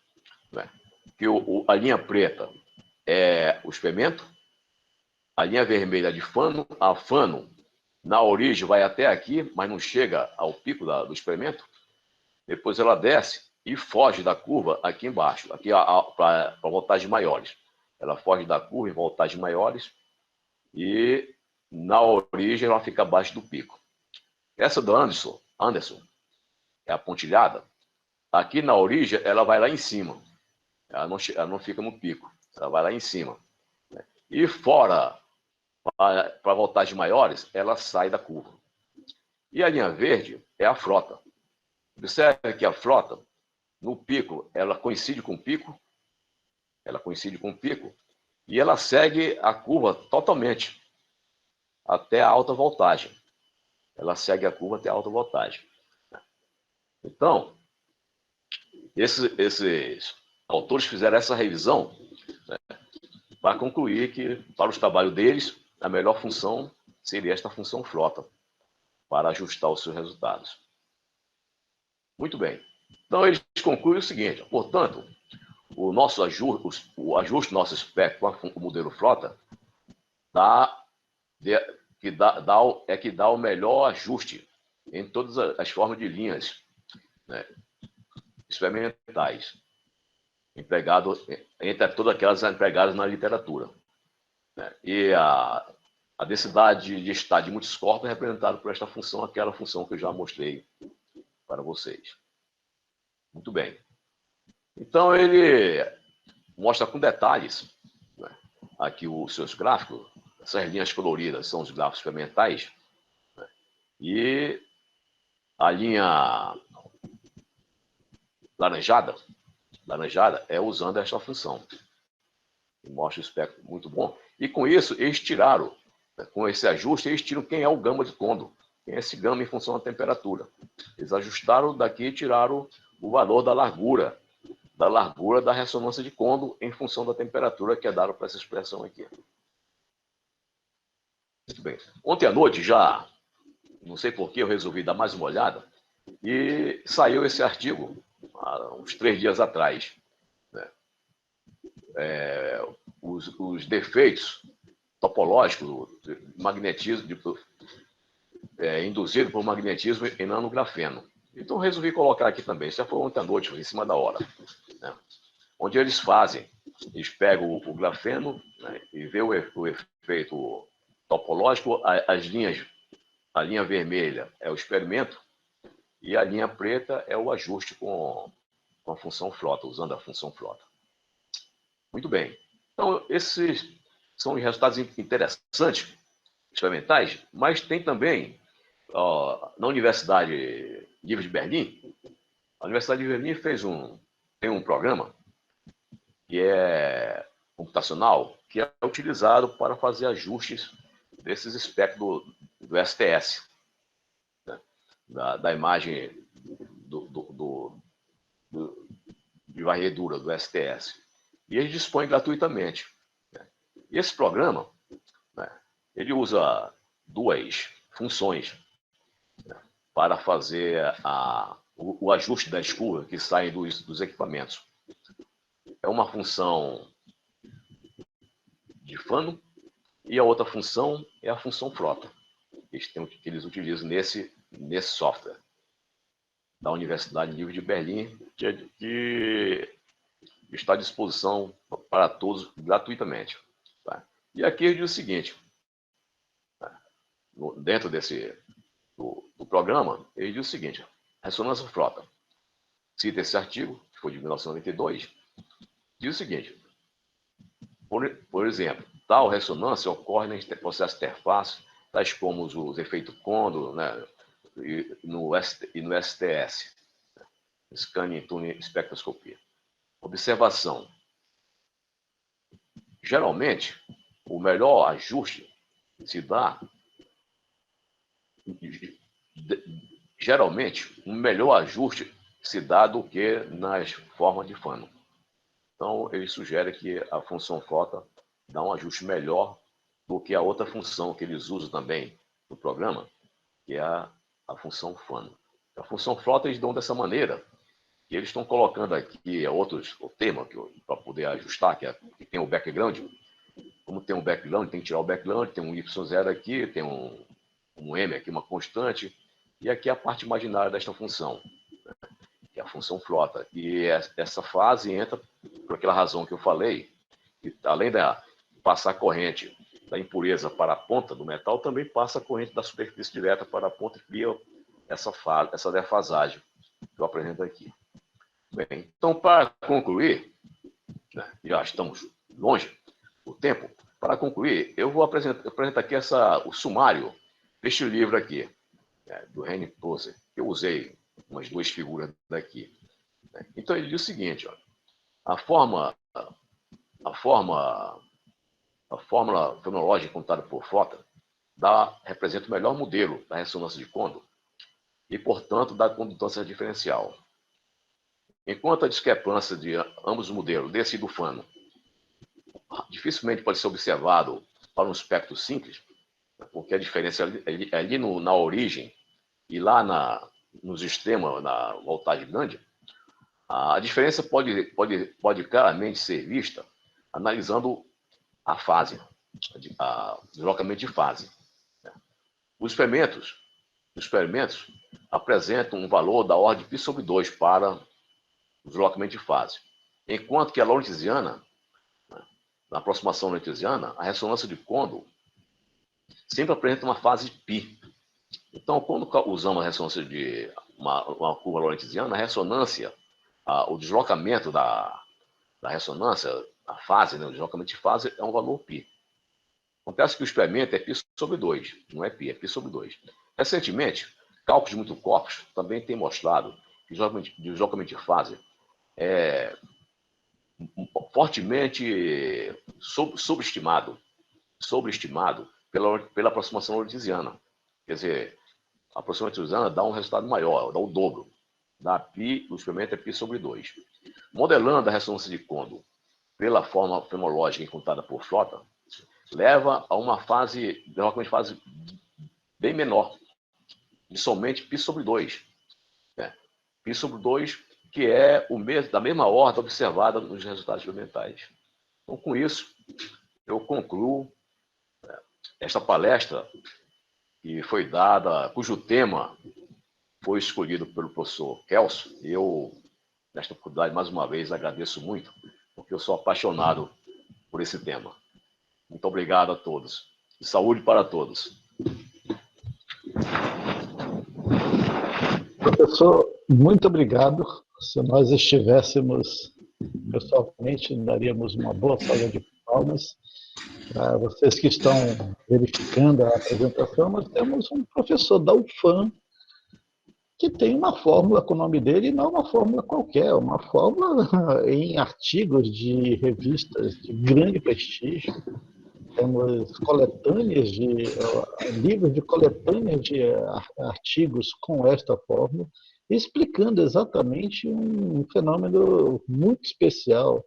né, que a linha preta é o experimento, a linha vermelha de Fano, a Fano, na origem, vai até aqui, mas não chega ao pico do experimento. Depois ela desce e foge da curva aqui embaixo, aqui para voltagens maiores. Ela foge da curva em voltagens maiores e na origem ela fica abaixo do pico. Essa do Anderson é a pontilhada. Aqui na origem ela vai lá em cima. Ela não fica no pico, ela vai lá em cima. E fora, para voltagens maiores, ela sai da curva. E a linha verde é a frota. Observe que a frota, no pico, ela coincide com o pico, e ela segue a curva totalmente, até a alta voltagem. Ela segue a curva até a alta voltagem. Então, esses autores fizeram essa revisão, né, para concluir que, para os trabalhos deles, a melhor função seria esta função frota, para ajustar os seus resultados. Muito bem. Então, eles concluem o seguinte: portanto, o ajuste do nosso espectro com o modelo frota que dá o melhor ajuste em todas as formas de linhas, né, experimentais, entre todas aquelas empregadas na literatura. Né? E a densidade de estado de muitos corpos é representada por esta função, aquela função que eu já mostrei para vocês. Muito bem. Então, ele mostra com detalhes, né, aqui os seus gráficos. Essas linhas coloridas são os gráficos experimentais, né, e a linha laranjada é usando esta função. Mostra o espectro muito bom. E com isso, eles tiraram, né, com esse ajuste, eles tiram quem é o gama de Kondo, quem é esse gama em função da temperatura. Eles ajustaram daqui e tiraram o valor da largura da ressonância de Kondo em função da temperatura que é dada para essa expressão aqui. Muito bem. Ontem à noite já, não sei por que eu resolvi dar mais uma olhada, e saiu esse artigo, há uns 3 dias atrás, né? Os defeitos topológicos, magnetismo, induzido por magnetismo e nanografeno. Então, resolvi colocar aqui também. Isso já foi ontem à noite, em cima da hora. Né? Onde eles pegam o grafeno, né, e vê o efeito topológico. A linha vermelha é o experimento e a linha preta é o ajuste com a função frota, usando a função frota. Muito bem. Então, esses são os resultados interessantes, experimentais, mas tem também, na Universidade Livre de Berlim, a Universidade de Berlim tem um programa que é computacional, que é utilizado para fazer ajustes desses espectros do STS, né? da imagem de varredura do STS. E ele dispõe gratuitamente. Né? E esse programa, né, ele usa duas funções, né, para fazer o ajuste das curvas que saem dos equipamentos. É uma função de fano e a outra função é a função frota, que eles utilizam nesse software da Universidade Livre de Berlim, que está à disposição para todos gratuitamente. Tá? E aqui eu digo o seguinte, tá? Dentro do programa, ele diz o seguinte: ressonância frota. Cita esse artigo, que foi de 1992, diz o seguinte: por exemplo, tal ressonância ocorre em processos de interface, tais como os efeitos Kondo, né, e no STS, Scanning Tuning Espectroscopia. Observação. Geralmente, o melhor ajuste se dá. Geralmente, um melhor ajuste se dá do que nas formas de fano. Então, ele sugere que a função frota dá um ajuste melhor do que a outra função que eles usam também no programa, que é a função fano. A função frota eles dão dessa maneira, e eles estão colocando aqui o tema para poder ajustar, que tem o background. Como tem um background, tem que tirar o background, tem um Y0 aqui, tem um M aqui, uma constante, e aqui é a parte imaginária desta função, que é a função frota. E essa fase entra por aquela razão que eu falei, que além de passar a corrente da impureza para a ponta do metal, também passa a corrente da superfície direta para a ponta e cria essa defasagem que eu apresento aqui. Bem, então, para concluir, né, já estamos longe do tempo, para concluir, eu vou apresentar aqui o sumário deste livro aqui, né, do Henry Tozer, que eu usei umas duas figuras daqui. Né? Então, ele diz o seguinte: ó, a fórmula fenológica contada por Frota representa o melhor modelo da ressonância de Kondo e, portanto, da condutância diferencial. Enquanto a discrepância de ambos os modelos, desse e do fano, dificilmente pode ser observado para um espectro simples, porque a diferença é ali na origem e lá nos extremos, na voltagem grande, a diferença pode claramente ser vista analisando a fase, o deslocamento de fase. Os experimentos apresentam um valor da ordem de π/2 para o deslocamento de fase, enquanto que a lorentziana, na aproximação lorentziana, a ressonância de Kondo sempre apresenta uma fase π. Então, quando usamos a ressonância de uma curva lorentziana, a ressonância, o deslocamento da ressonância, a fase, né, o deslocamento de fase é um valor π. Acontece que o experimento é π/2, não é π, é π/2. Recentemente, cálculos de multicorpos também têm mostrado que o deslocamento de fase é fortemente sobreestimado pela aproximação lorentziana. Quer dizer, a aproximação lorentziana dá um resultado maior, dá o dobro. O experimento é π/2. Modelando a ressonância de Kondo pela forma fenológica encontrada por Frota, leva a uma deslocamento de fase bem menor, de somente π/2. Né? π/2, que é da mesma ordem observada nos resultados experimentais. Então, com isso, eu concluo esta palestra que foi dada, cujo tema foi escolhido pelo professor Kelso. Eu, nesta oportunidade, mais uma vez, agradeço muito, porque eu sou apaixonado por esse tema. Muito obrigado a todos. E saúde para todos. Professor, muito obrigado. Se nós estivéssemos pessoalmente, daríamos uma boa salva de palmas. Para vocês que estão verificando a apresentação, nós temos um professor da UFAM que tem uma fórmula com o nome dele, e não uma fórmula qualquer, uma fórmula em artigos de revistas de grande prestígio. Temos coletâneas livros de coletâneas de artigos com esta fórmula, explicando exatamente um fenômeno muito especial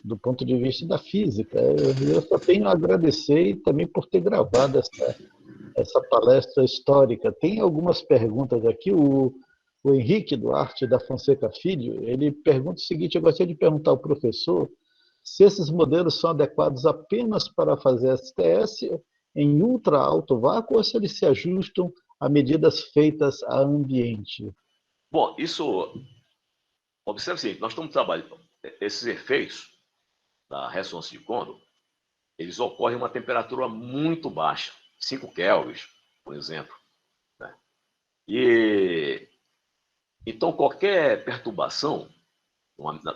do ponto de vista da física. Eu só tenho a agradecer também por ter gravado essa palestra histórica. Tem algumas perguntas aqui. O Henrique Duarte da Fonseca Filho, ele pergunta o seguinte: eu gostaria de perguntar ao professor se esses modelos são adequados apenas para fazer STS em ultra alto vácuo ou se eles se ajustam a medidas feitas a ambiente. Bom, observe o seguinte, nós estamos trabalhando, esses efeitos da ressonância de Kondo, eles ocorrem a uma temperatura muito baixa, 5 kelvins, por exemplo. Né? E então qualquer perturbação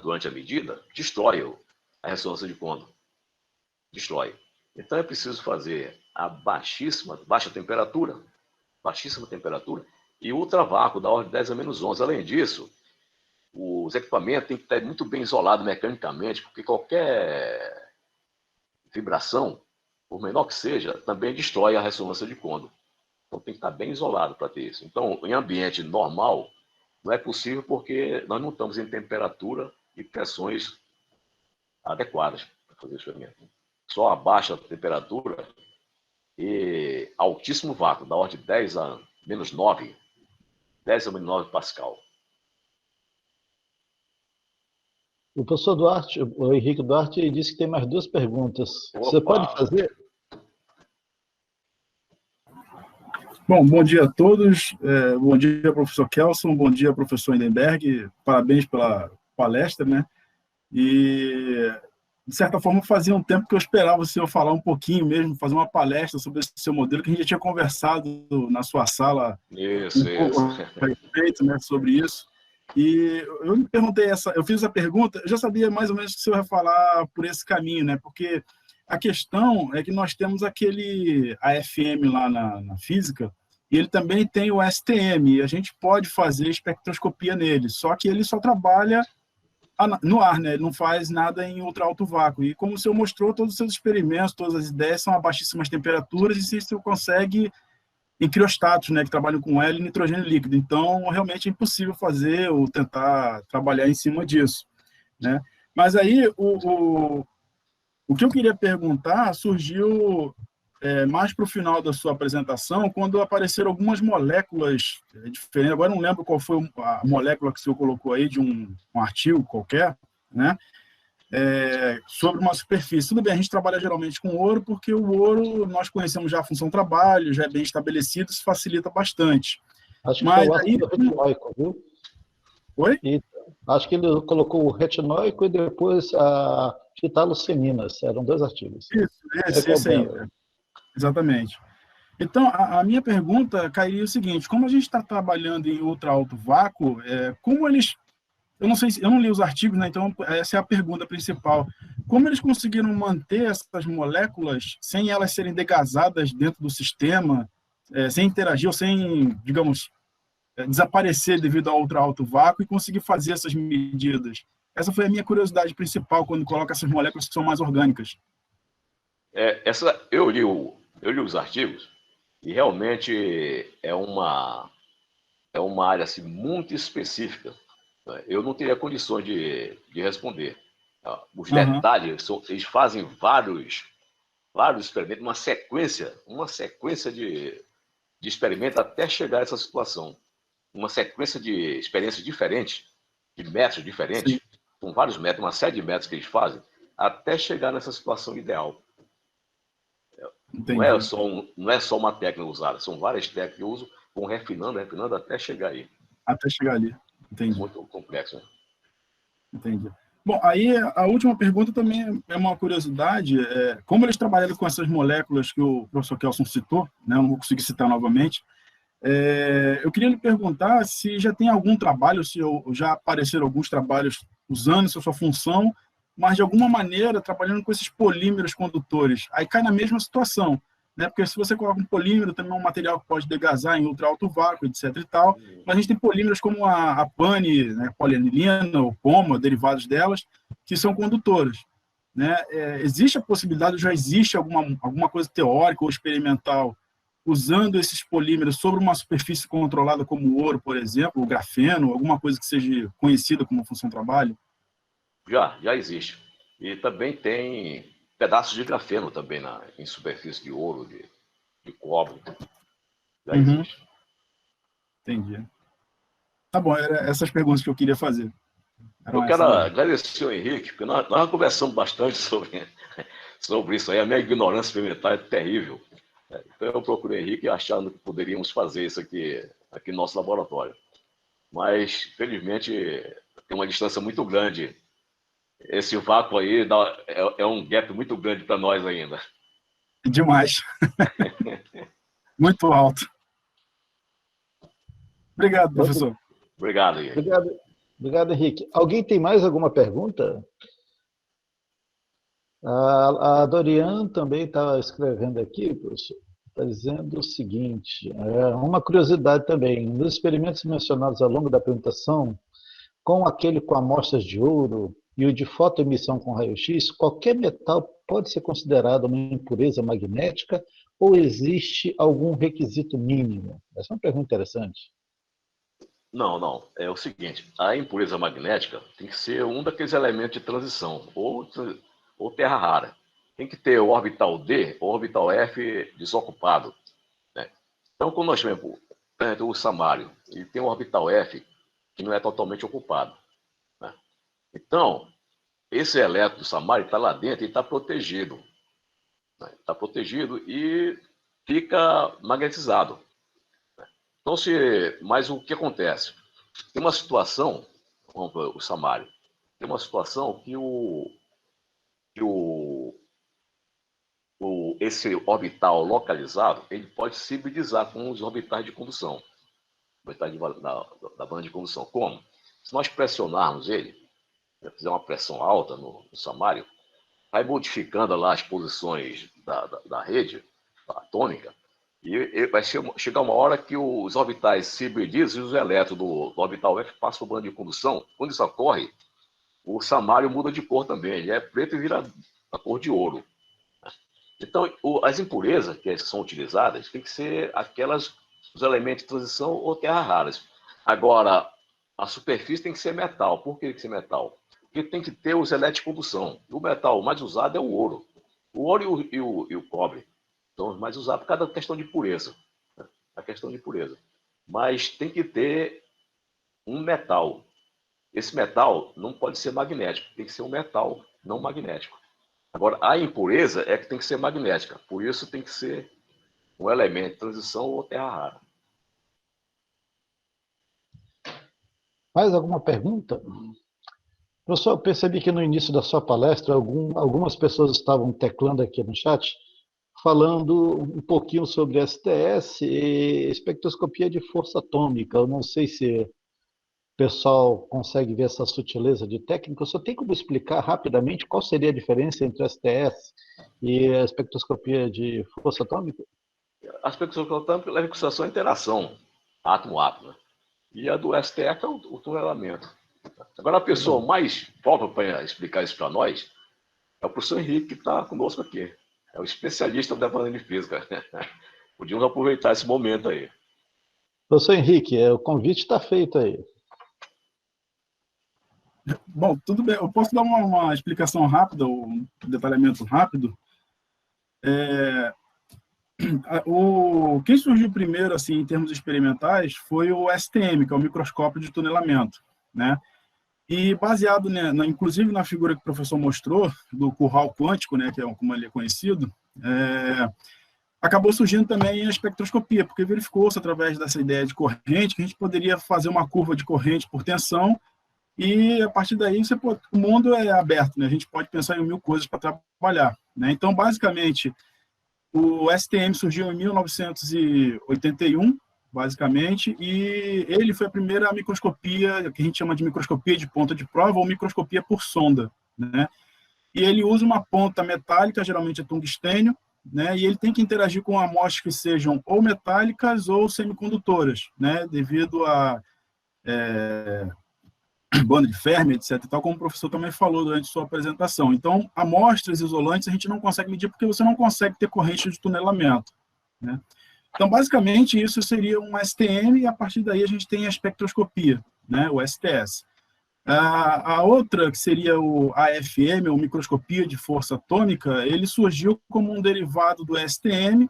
durante a medida destrói a ressonância de Kondo. Destrói. Então é preciso fazer a baixa temperatura, baixíssima temperatura, e ultravácuo da ordem de 10 a menos 11. Além disso, os equipamentos têm que estar muito bem isolados mecanicamente, porque qualquer vibração, por menor que seja, também destrói a ressonância de Kondo. Então tem que estar bem isolado para ter isso. Então, em ambiente normal, não é possível porque nós não estamos em temperatura e pressões adequadas para fazer o experimento. Só a baixa temperatura e altíssimo vácuo, da ordem de 10 a menos 9, 10 a menos 9 Pascal. O professor Duarte, o Henrique Duarte, disse que tem mais 2 perguntas. Opa. Você pode fazer? Bom dia a todos. Bom dia, professor Kelson. Bom dia, professor Hindenberg. Parabéns pela palestra, né? E, de certa forma, fazia um tempo que eu esperava o senhor falar um pouquinho mesmo, fazer uma palestra sobre esse seu modelo, que a gente já tinha conversado na sua sala pouco a respeito, né, sobre isso. E eu me perguntei eu fiz essa pergunta, eu já sabia mais ou menos que o senhor ia falar por esse caminho, né? Porque a questão é que nós temos aquele AFM lá na física, e ele também tem o STM, e a gente pode fazer espectroscopia nele, só que ele só trabalha no ar, né? Ele não faz nada em ultra alto vácuo. E como o senhor mostrou, todos os seus experimentos, todas as ideias são a baixíssimas temperaturas, e se o consegue em criostatos, né, que trabalham com hélio e nitrogênio líquido. Então, realmente é impossível fazer ou tentar trabalhar em cima disso, né? Mas aí, o que eu queria perguntar surgiu mais para o final da sua apresentação, quando apareceram algumas moléculas diferentes. Agora não lembro qual foi a molécula que o senhor colocou aí, de um artigo qualquer, né? Sobre uma superfície. Tudo bem, a gente trabalha geralmente com ouro, porque o ouro, nós conhecemos já a função trabalho, já é bem estabelecido, isso facilita bastante. Acho que foi o ácido retinóico, viu? Oi? Acho que ele colocou o retinóico e depois a fitaluceminas. Eram 2 artigos. Isso, esse aí. Exatamente. Então, a minha pergunta cairia o seguinte: como a gente está trabalhando em ultra alto vácuo, como eles... Eu não sei, eu não li os artigos, né? Então essa é a pergunta principal. Como eles conseguiram manter essas moléculas sem elas serem degasadas dentro do sistema, sem interagir ou sem, digamos, desaparecer devido ao ultra alto vácuo e conseguir fazer essas medidas? Essa foi a minha curiosidade principal quando coloca essas moléculas que são mais orgânicas. Eu li os artigos e realmente é uma área assim, muito específica. Eu não teria condições de responder. Os detalhes, eles fazem vários experimentos, uma sequência de experimentos até chegar a essa situação. Uma sequência de experiências diferentes, de métodos diferentes, com vários métodos, uma série de métodos que eles fazem, até chegar nessa situação ideal. Entendi. Não é só uma técnica usada, são várias técnicas que usam, vão refinando até chegar aí. Até chegar ali. Entendi. Muito complexo, né? Entendi. Bom, aí a última pergunta também é uma curiosidade. Como eles trabalharam com essas moléculas que o professor Kelson citou, né, eu não vou conseguir citar novamente, eu queria lhe perguntar se já tem algum trabalho, se já apareceram alguns trabalhos usando essa sua função, mas de alguma maneira trabalhando com esses polímeros condutores. Aí cai na mesma situação, né? Porque se você coloca um polímero, também é um material que pode degasar em ultra alto vácuo, etc. e tal, mas a gente tem polímeros como a pane, né, polianilina, ou poma, derivados delas, que são condutores. Né? Existe a possibilidade, já existe alguma coisa teórica ou experimental usando esses polímeros sobre uma superfície controlada como o ouro, por exemplo, o grafeno, alguma coisa que seja conhecida como função-trabalho? Já existe. E também tem pedaços de grafeno também em superfície de ouro, de cobre. Já existe. Entendi. Tá bom, eram essas perguntas que eu queria fazer. Eu quero agradecer ao Henrique, porque nós conversamos bastante sobre isso aí. A minha ignorância experimental é terrível. Então eu procurei o Henrique achando que poderíamos fazer isso aqui no nosso laboratório. Mas, felizmente, tem uma distância muito grande. Esse vácuo aí é um gap muito grande para nós ainda. Demais. Muito alto. Obrigado, professor. Obrigado, Henrique. Obrigado, Henrique. Alguém tem mais alguma pergunta? A Dorian também está escrevendo aqui, professor. Está dizendo o seguinte, uma curiosidade também, nos experimentos mencionados ao longo da apresentação, com aquele com amostras de ouro e o de fotoemissão com raio-x, qualquer metal pode ser considerado uma impureza magnética ou existe algum requisito mínimo? Essa é uma pergunta interessante. Não. É o seguinte, a impureza magnética tem que ser um daqueles elementos de transição, ou terra rara. Tem que ter o orbital D ou orbital F desocupado. Né? Então, quando nós temos o samário, ele tem um orbital F que não é totalmente ocupado. Né? Então, esse elétron do samário está lá dentro e está protegido. Está protegido e fica magnetizado. Então, mas o que acontece? Tem uma situação, vamos para o samário, tem uma situação que esse orbital localizado ele pode se hibridizar com os orbitais de condução, orbitais da banda de condução. Como? Se nós pressionarmos ele, fizer uma pressão alta no samário, vai modificando lá as posições da rede atômica, e vai chegar uma hora que os orbitais se hibridizam e os elétrons do orbital F passam para o bando de condução. Quando isso ocorre, o samário muda de cor também. Ele é preto e vira a cor de ouro. Então, as impurezas que são utilizadas tem que ser os elementos de transição ou terras raras. Agora, a superfície tem que ser metal. Por que tem que ser metal? Porque tem que ter os elétrons de condução. O metal mais usado é o ouro. O ouro e o cobre são os mais usados por causa da questão de pureza. A questão de pureza. Mas tem que ter um metal. Esse metal não pode ser magnético. Tem que ser um metal não magnético. Agora, a impureza é que tem que ser magnética. Por isso tem que ser um elemento de transição ou terra rara. Mais alguma pergunta? Professor, eu percebi que no início da sua palestra, algumas pessoas estavam teclando aqui no chat, falando um pouquinho sobre STS e espectroscopia de força atômica. Eu não sei se o pessoal consegue ver essa sutileza de técnica. Só tem como explicar rapidamente qual seria a diferença entre STS e a espectroscopia de força atômica? A espectroscopia atômica leva em consideração a interação átomo-átomo, né? E a do STF é o tunelamento. Agora, a pessoa mais própria para explicar isso para nós é o professor Henrique, que está conosco aqui. É o especialista da banda de física. Podíamos aproveitar esse momento aí. Professor Henrique, o convite está feito aí. Bom, tudo bem. Eu posso dar uma explicação rápida, um detalhamento rápido? Quem surgiu primeiro, assim, em termos experimentais, foi o STM, que é o microscópio de tunelamento, né? E baseado, né, inclusive na figura que o professor mostrou, do curral quântico, né, que é como ele é conhecido, acabou surgindo também a espectroscopia, porque verificou-se através dessa ideia de corrente que a gente poderia fazer uma curva de corrente por tensão e a partir daí o mundo é aberto, né? A gente pode pensar em 1000 coisas para trabalhar, né? Então, basicamente, o STM surgiu em 1981, basicamente, e ele foi a primeira microscopia, que a gente chama de microscopia de ponta de prova ou microscopia por sonda, né? E ele usa uma ponta metálica, geralmente é tungstênio, né? E ele tem que interagir com amostras que sejam ou metálicas ou semicondutoras, né? Devido a banda de Fermi, etc., tal, como o professor também falou durante sua apresentação. Então, amostras isolantes a gente não consegue medir porque você não consegue ter corrente de tunelamento, né? Então, basicamente, isso seria um STM e a partir daí a gente tem a espectroscopia, né? O STS. A outra, que seria o AFM, ou microscopia de força atômica, ele surgiu como um derivado do STM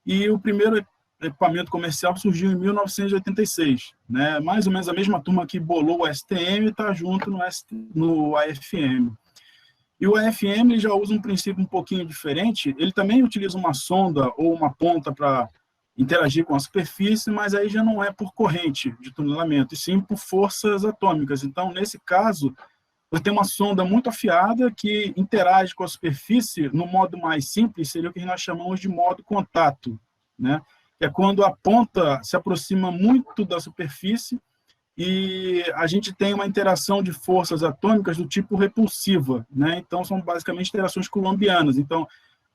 e o primeiro equipamento comercial surgiu em 1986, né? Mais ou menos a mesma turma que bolou o STM está junto no AFM. E o AFM ele já usa um princípio um pouquinho diferente, ele também utiliza uma sonda ou uma ponta para interagir com a superfície, mas aí já não é por corrente de tunelamento, e sim por forças atômicas. Então, nesse caso, você tem uma sonda muito afiada que interage com a superfície no modo mais simples, seria o que nós chamamos de modo contato, né? É quando a ponta se aproxima muito da superfície e a gente tem uma interação de forças atômicas do tipo repulsiva, né? Então, são basicamente interações coulombianas. Então,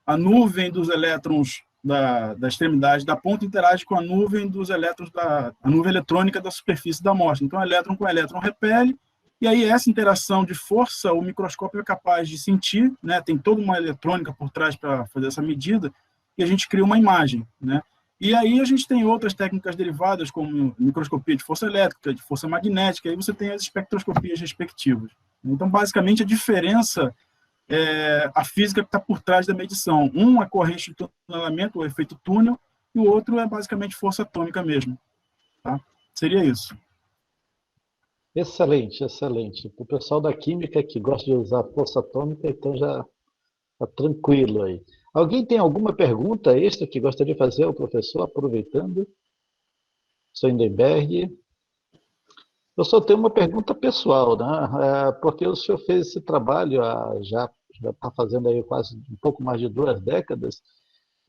a nuvem dos elétrons da extremidade da ponta interage com a nuvem dos elétrons a nuvem eletrônica da superfície da amostra. Então, elétron com elétron repele, e aí essa interação de força o microscópio é capaz de sentir, né? Tem toda uma eletrônica por trás para fazer essa medida, e a gente cria uma imagem, né? E aí a gente tem outras técnicas derivadas, como microscopia de força elétrica, de força magnética, aí você tem as espectroscopias respectivas. Então, basicamente, a diferença é a física que está por trás da medição. Um é corrente de tunelamento, o efeito túnel, e o outro é basicamente força atômica mesmo. Tá? Seria isso. Excelente, excelente. O pessoal da química que gosta de usar força atômica, então já está tranquilo aí. Alguém tem alguma pergunta extra que gostaria de fazer ao professor, aproveitando? Sr. Lindenberg. Eu só tenho uma pergunta pessoal, né? Porque o senhor fez esse trabalho já está fazendo aí quase um pouco mais de 2 décadas,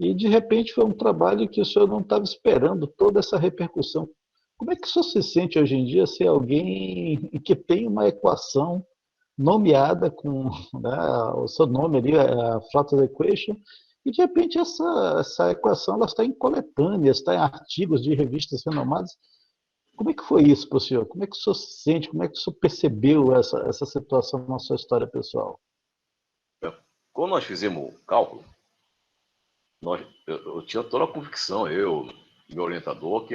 e de repente foi um trabalho que o senhor não estava esperando toda essa repercussão. Como é que o senhor se sente hoje em dia ser alguém que tem uma equação nomeada com, né, o seu nome ali, a Flatter Equation, e de repente essa equação ela está em coletâneas, está em artigos de revistas renomadas? Como é que foi isso para o senhor? Como é que o senhor se sente? Como é que o senhor percebeu essa situação na sua história pessoal? Quando nós fizemos o cálculo, eu tinha toda a convicção, meu orientador, que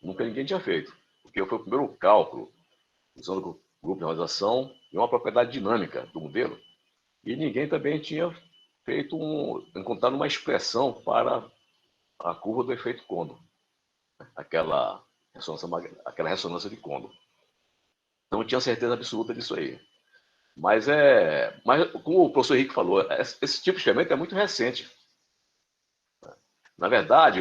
nunca ninguém tinha feito. Porque foi o primeiro cálculo, usando o grupo de realização, e uma propriedade dinâmica do modelo. E ninguém também tinha encontrado uma expressão para a curva do efeito Kondo, aquela ressonância de Kondo. Não tinha certeza absoluta disso aí. Mas como o professor Henrique falou, esse tipo de experimento é muito recente. Na verdade,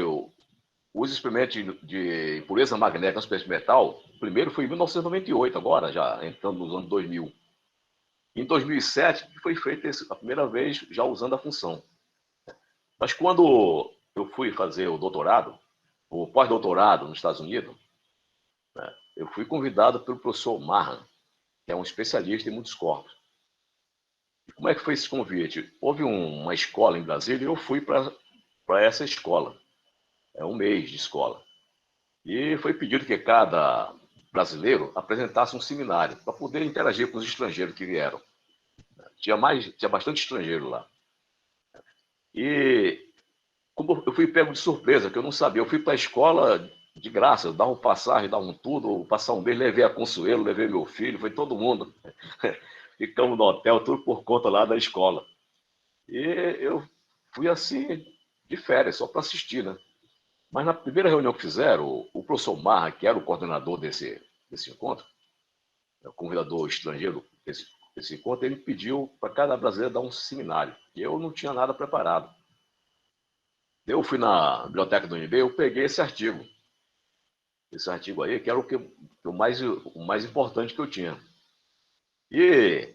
os experimentos de impureza magnética na superfície de metal, o primeiro foi em 1998, agora, já entrando nos anos 2000. Em 2007, foi feito a primeira vez já usando a função. Mas quando eu fui fazer o doutorado, o pós-doutorado nos Estados Unidos, né, eu fui convidado pelo professor Mahan, que é um especialista em muitos corpos. E como é que foi esse convite? Houve uma escola em Brasília e eu fui para essa escola. É um mês de escola. E foi pedido que cada brasileiro apresentasse um seminário para poder interagir com os estrangeiros que vieram. Tinha bastante estrangeiro lá. E como eu fui pego de surpresa, que eu não sabia, eu fui para a escola de graça, dava um passagem, dava um tudo, passar um mês, levei a Consuelo, levei meu filho, foi todo mundo. Ficamos no hotel, tudo por conta lá da escola. E eu fui assim, de férias, só para assistir, né? Mas na primeira reunião que fizeram, o professor Marra, que era o coordenador desse encontro, o convidador estrangeiro desse encontro, ele pediu para cada brasileiro dar um seminário. E eu não tinha nada preparado. Eu fui na biblioteca do UNB, eu peguei esse artigo. Esse artigo aí, que era o mais importante que eu tinha. E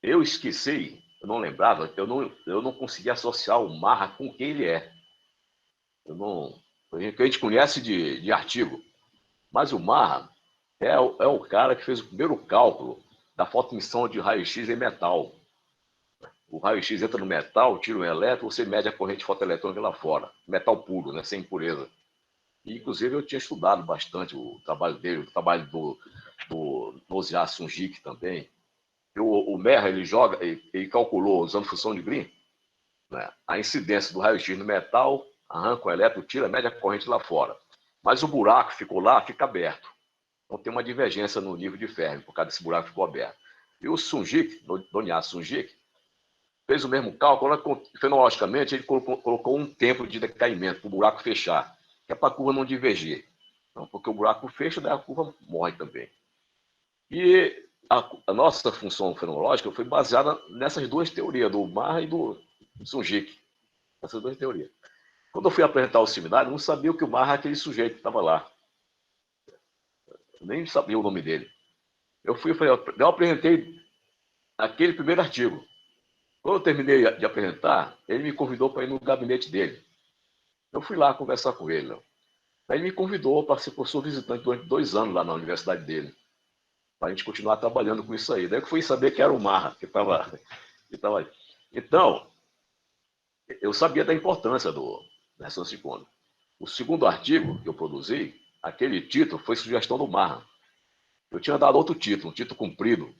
eu esqueci, eu não lembrava, eu não conseguia associar o Marra com quem ele é. A gente conhece de artigo, mas o Marra é o cara que fez o primeiro cálculo da fotoemissão de raio-x em metal. O raio-x entra no metal, tira um elétron, você mede a corrente fotoeletrônica lá fora. Metal puro, né, sem impureza. E, inclusive, eu tinha estudado bastante o trabalho dele, o trabalho do Nosiar Sunjic também. O Merra, ele calculou, usando função de Green, né, a incidência do raio-x no metal, arranca o elétron, tira, mede a corrente lá fora. Mas o buraco ficou lá, fica aberto. Então tem uma divergência no nível de Fermi, por causa desse buraco que ficou aberto. E o Sunjic, Nosiar Sunjic, fez o mesmo cálculo, fenologicamente, ele colocou um tempo de decaimento para o buraco fechar, que é para a curva não divergir. Então, porque o buraco fecha, daí a curva morre também. E a nossa função fenológica foi baseada nessas duas teorias, do Marra e do Sunjic. Essas duas teorias. Quando eu fui apresentar o seminário, eu não sabia o que o Marra era aquele sujeito que estava lá. Eu nem sabia o nome dele. Eu apresentei aquele primeiro artigo. Quando eu terminei de apresentar, ele me convidou para ir no gabinete dele. Eu fui lá conversar com ele. Aí ele me convidou para ser professor visitante durante 2 anos lá na universidade dele, para a gente continuar trabalhando com isso aí. Daí eu fui saber que era o Marra que estava aí. Então, eu sabia da importância da ressonância de Kondo. O segundo artigo que eu produzi, aquele título foi sugestão do Marra. Eu tinha dado outro título, um título comprido.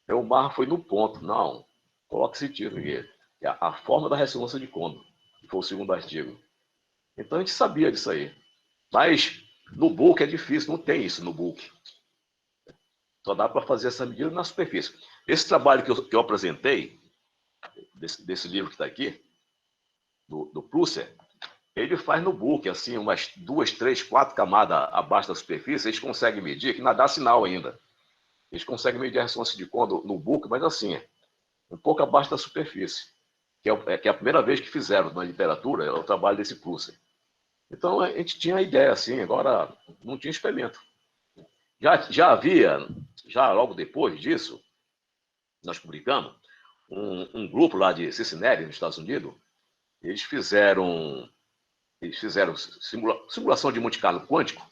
Aí o Marra foi no ponto. Não, coloca esse título aqui. É a forma da ressonância de Kondo, que foi o segundo artigo. Então a gente sabia disso aí. Mas no book é difícil, não tem isso no book. Só dá para fazer essa medida na superfície. Esse trabalho que eu apresentei, desse livro que está aqui, do Plusser, ele faz no book, assim, umas 2, 3, 4 camadas abaixo da superfície, eles conseguem medir, que não dá sinal ainda. Eles conseguem medir a ressonância de Kondo no book, mas assim, um pouco abaixo da superfície. Que é a primeira vez que fizeram na literatura, é o trabalho desse Plusser. Então a gente tinha a ideia, assim, agora não tinha experimento. Já logo depois disso, nós publicamos, um grupo lá de Cincinnati, nos Estados Unidos, eles fizeram simulação de Monte Carlo quântico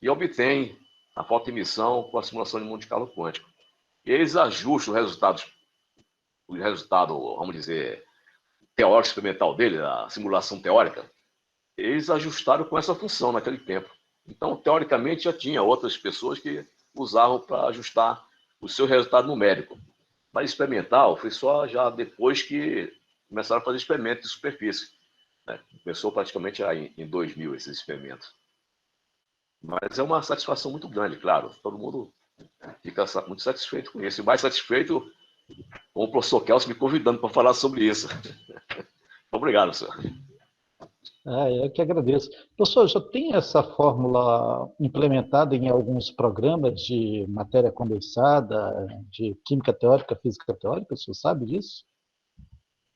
e obtêm a fotoemissão com a simulação de Monte Carlo quântico. E eles ajustam o resultado, vamos dizer, teórico experimental dele, a simulação teórica, eles ajustaram com essa função naquele tempo. Então, teoricamente, já tinha outras pessoas que usavam para ajustar o seu resultado numérico. Mas experimental foi só já depois que começaram a fazer experimentos de superfície. Né? Começou praticamente em 2000 esses experimentos. Mas é uma satisfação muito grande, claro. Todo mundo fica muito satisfeito com isso. E mais satisfeito com o professor Kelso me convidando para falar sobre isso. Obrigado, senhor. Eu que agradeço. Professor, já tem essa fórmula implementada em alguns programas de matéria condensada, de química teórica, física teórica? O senhor sabe disso?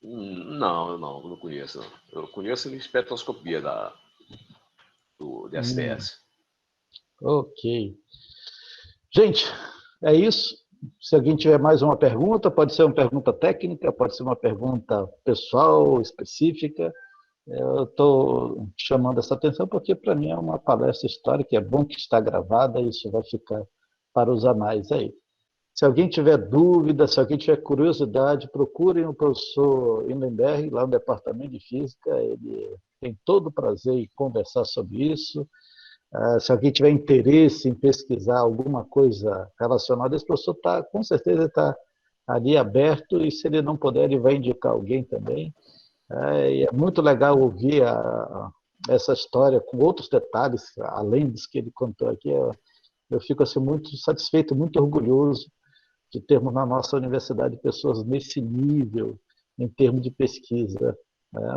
Não conheço. Eu conheço a espectroscopia do SDS. Ok. Gente, é isso. Se alguém tiver mais uma pergunta, pode ser uma pergunta técnica, pode ser uma pergunta pessoal, específica. Eu estou chamando essa atenção porque, para mim, é uma palestra histórica, é bom que está gravada, e isso vai ficar para os anais aí. Se alguém tiver dúvida, se alguém tiver curiosidade, procurem o professor Hindenberg, lá no Departamento de Física, ele tem todo o prazer em conversar sobre isso. Se alguém tiver interesse em pesquisar alguma coisa relacionada, esse professor com certeza está ali aberto, e se ele não puder, ele vai indicar alguém também. E é muito legal ouvir essa história com outros detalhes, além dos que ele contou aqui. Eu fico assim, muito satisfeito, muito orgulhoso de termos na nossa universidade pessoas nesse nível, em termos de pesquisa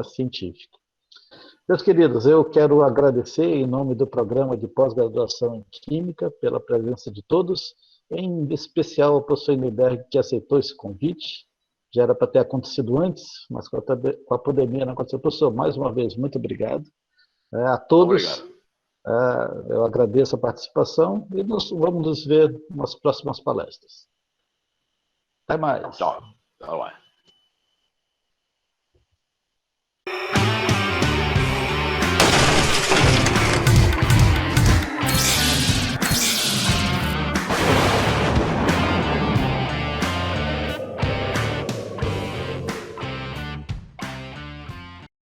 científica. Meus queridos, eu quero agradecer em nome do programa de pós-graduação em Química pela presença de todos, em especial ao professor Hindenberg, que aceitou esse convite. Já era para ter acontecido antes, mas com a pandemia não aconteceu. Professor, mais uma vez, muito obrigado. A todos, eu agradeço a participação e vamos nos ver nas próximas palestras. Até mais. Tchau. Até mais.